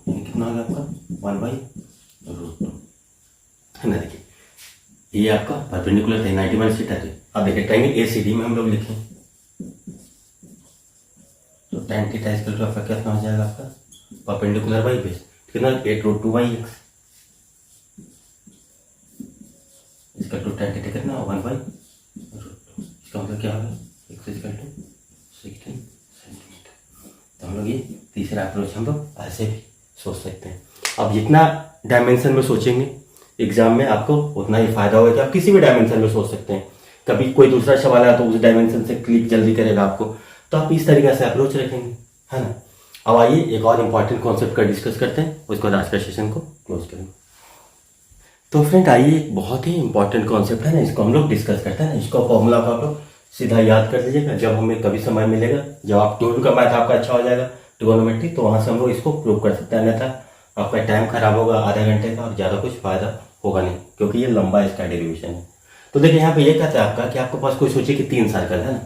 कितना हो गया आपका 1/√2, है ना। देखिए ये आपका परपेंडिकुलर था 90 माइनस थीटा थे। अब देखिए ट्रायंगल एसीडी में हम लोग लिखें तो tan थीटा इक्वल टू आपका कितना हो जाएगा आपका परपेंडिकुलर बाई बेस, कितना 8√2/x इसका टू tan थीटा कितना 1/√2, इसका मतलब क्या होगा x इक्वल टू 16 सेंटीमीटर। तो हम लोग ये तीसरा अप्रोच हम लोग ऐसे भी सोच सकते हैं। अब जितना डायमेंशन में सोचेंगे एग्जाम में आपको उतना ही फायदा होगा कि आप किसी भी डायमेंशन में सोच सकते हैं। कभी कोई दूसरा सवाल आया तो उस डायमेंशन से क्लिक जल्दी करेगा आपको, तो आप इस तरीके से अप्रोच रखेंगे, है ना। अब आइए एक और इम्पॉर्टेंट कॉन्सेप्ट का डिस्कस करते हैं, उसके बाद आज का सेशन को क्लोज करेंगे। तो फ्रेंड आइए एक बहुत ही इंपॉर्टेंट कॉन्सेप्ट है ना, इसको हम लोग डिस्कस करते हैं ना। इसको फॉर्मूला को आप लोग सीधा याद कर लीजिएगा, जब हमें कभी समय मिलेगा, जब आप 12 का मैथ आपका अच्छा हो जाएगा ट्रिग्नोमेट्री, तो वहाँ से हम लोग इसको प्रूव कर सकते हैं, अन्यथा आपका टाइम खराब होगा आधा घंटे का और ज़्यादा कुछ फायदा होगा नहीं, क्योंकि ये लंबा इसका डेरिवेशन है। तो देखिए यहाँ पे ये कहता है आपका कि आपके पास कोई सोचिए कि 3 सर्कल है ना,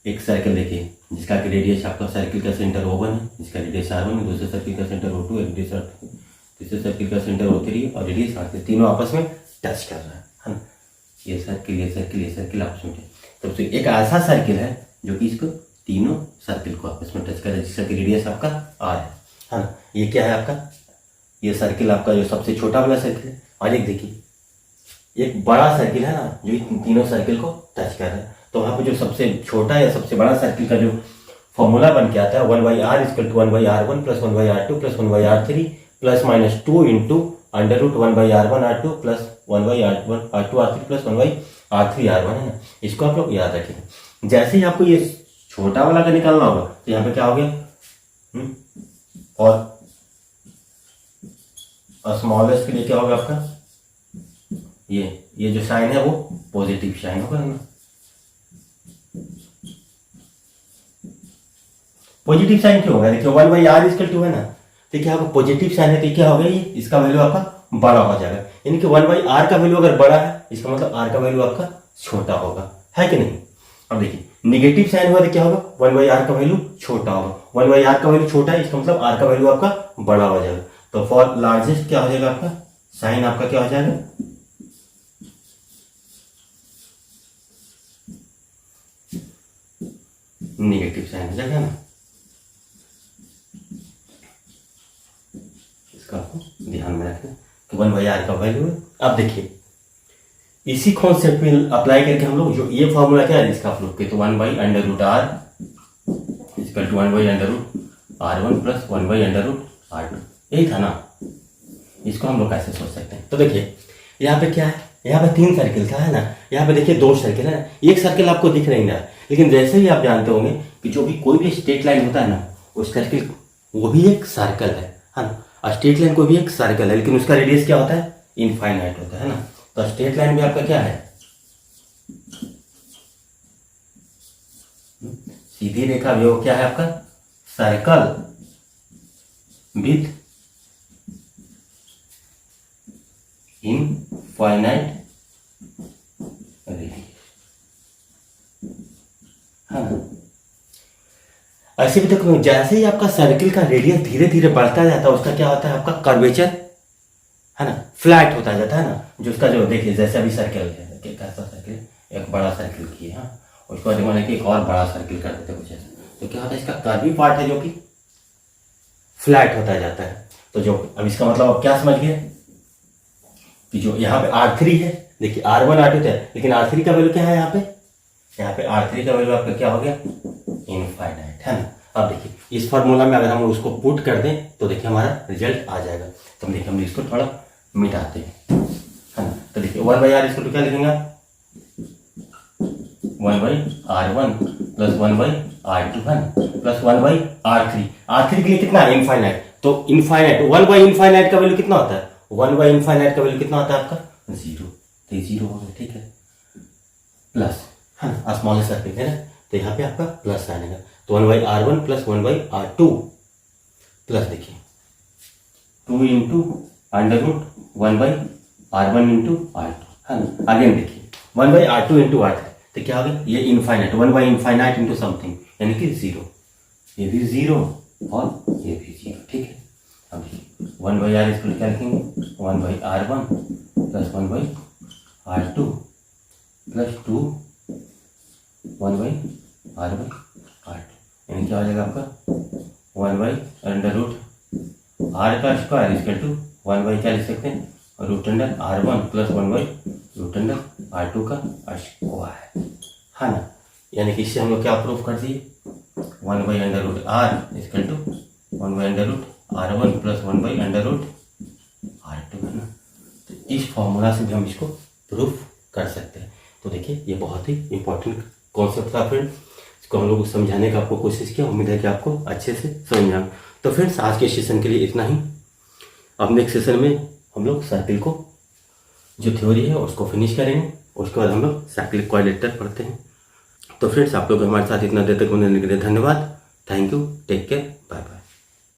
एक सर्कल देखिए जिसका रेडियस आपका सर्किल का सेंटर O1 है, जिसका रेडियस R1 है, दूसरे सर्किल का सेंटर O2 है, तीसरे सर्किल का सेंटर O3 और रेडियस R3, तीनों आपस में टच कर रहा है ना। ये सर्किल ये सर्किल ये सर्किल आपस में, तब से एक ऐसा सर्किल है जो कि इसको तीनों सर्किल को आपस में टच कर रहा है, जिसका रेडियस आपका R है ना। ये क्या है आपका, ये सर्किल आपका जो सबसे छोटा वाला सर्किल है, और एक देखिए एक बड़ा सर्किल है ना जो इन तीनों सर्किल को टच कर रहा है। तो वहाँ पे जो सबसे छोटा या सबसे बड़ा सर्किल का जो फॉर्मूला बन के आता है 1/r equal to 1/r1 plus 1/r2 plus 1/r3 plus minus 2 into √1/r1r2 plus 1/r2r3 plus 1/r3r1 है ना। इसको आप लोग याद रखें। जैसे ही आपको ये छोटा वाला का निकालना होगा तो यहाँ पे क्या हो गया, और स्मॉलेस्ट के लिए क्या होगा आपका, ये जो साइन है वो पॉजिटिव साइन होगा ना। पॉजिटिव साइन क्यों होगा, देखिए 1/r है ना, तो क्या होगा, पॉजिटिव साइन है तो क्या होगा, ये इसका वैल्यू आपका बड़ा हो जाएगा। यानी कि 1/r का वैल्यू अगर बड़ा है, इसका मतलब r का वैल्यू आपका छोटा होगा, है कि नहीं। अब देखिए निगेटिव साइन हुआ तो क्या होगा, 1/r का वैल्यू छोटा होगा। 1/r का वैल्यू छोटा है, इसका मतलब r का वैल्यू आपका बड़ा हो जाएगा। तो फॉर लार्जेस्ट क्या हो जाएगा आपका, साइन आपका क्या हो जाएगा, निगेटिव साइन हो जाएगा ना। इसका आपको ध्यान में रखना कि 1/r का वैल्यू है। अब देखिए इसी कॉन्सेप्ट में अप्लाई करके हम लोग जो ये फॉर्मूला क्या है इसका आप लोग के, तो 1/√r equal to 1/√r1 plus 1/√r2, यही था ना। इसको हम लोग कैसे सोच सकते हैं, तो देखिए यहाँ पे क्या है, यहाँ पे 3 सर्किल था है ना, यहाँ पे देखिए 2 सर्किल है ना। एक सर्किल आपको दिख नहीं रहा, लेकिन जैसे ही आप जानते होंगे कि जो भी कोई भी स्ट्रेट लाइन होता है ना, उस सर्किल वो भी एक सर्कल है ना। स्ट्रेट लाइन कोई भी एक सर्कल है, लेकिन उसका रेडियस क्या होता है, इनफाइनाइट होता है ना। तो स्ट्रेट लाइन भी आपका क्या है, सीधी रेखा भी वो क्या है आपका, सर्कल विथ इनफाइनाइट रेडियस, है ना। ऐसे भी देखो जैसे ही आपका सर्किल का रेडियस धीरे धीरे बढ़ता जाता है, उसका क्या होता है, आपका कर्वेचर है ना, फ्लैट होता जाता है ना। जो उसका जो देखिए जैसे अभी सर्किल है, कैसा सर्किल, एक बड़ा सर्किल किए, हाँ, उसको बाद मैंने एक और बड़ा सर्किल कर देते कुछ ऐसा, तो क्या होता है, इसका कर्वी पार्ट है जो कि फ्लैट होता जाता है। तो जो अब इसका मतलब आप क्या समझ गए कि जो यहाँ पे R3 है, देखिए R1 R2 है, लेकिन R3 का वैल्यू क्या है, यहाँ पे R3 का वैल्यू आपका क्या हो गया, इनफाइनाइट, है ना। अब देखिए इस फार्मूला में अगर हम उसको पुट कर दें तो देखिए हमारा रिजल्ट आ जाएगा। तो देखिए हम इसको थोड़ा मिटाते हैं, है ना। तो देखिए 1/r इसको तो क्या लिखेंगे, 1/r1 प्लस 1/r2 है ना, प्लस 1/r3। R3 के लिए कितना है, इनफाइनाइट, तो इनफाइनाइट 1/इनफाइनाइट का वैल्यू कितना होता है, 1/इनफाइनाइट का वैल्यू कितना होता है आपका, 0। तो 0 हो गया, ठीक है, प्लस है ना, स्मॉलेस्ट सर्किल है ना, तो यहाँ पे आपका प्लस आएगा। तो 1/r1 प्लस 1/r2 प्लस देखिए 2 इंटू √1/r1 इंटू r2, है ना। अगेन देखिए 1/r2 इंटू r3, तो क्या हो गया, ये इनफाइनाइट, 1/इनफाइनाइट इंटू समथिंग, यानी कि 0, ये भी 0 और ये भी 0, ठीक है। अब देखिए 1/r इसको क्या लिखेंगे, 1/r1 plus 1/r2 plus 2 1/r1 यानी क्या हो जाएगा आपका 1/√r का स्क्वायर इक्वल टू 1/ क्या लिख सकते हैं, √r1 प्लस 1/√r2 का स्क्वायर, है ना। यानी कि इससे हम लोग क्या प्रूफ कर दिए, 1/√r equal to 1/√r1 plus 1/√r2, है ना। तो इस फॉर्मूला से भी हम इसको प्रूफ कर सकते हैं। तो देखिए ये बहुत ही इंपॉर्टेंट कॉन्सेप्ट था फ्रेंड्स, इसको हम लोग समझाने का आपको कोशिश किया, उम्मीद है कि आपको अच्छे से समझ में आए। तो फ्रेंड्स आज के सेशन के लिए इतना ही। अब नेक्स्ट सेशन में हम लोग सर्किल को जो थ्योरी है उसको फिनिश करेंगे, उसके बाद हम लोग सर्किल क्वाड्रेटर पढ़ते हैं। तो फ्रेंड्स आप लोग हमारे साथ इतना देर तक होने के लिए धन्यवाद, thank you, take care, bye bye.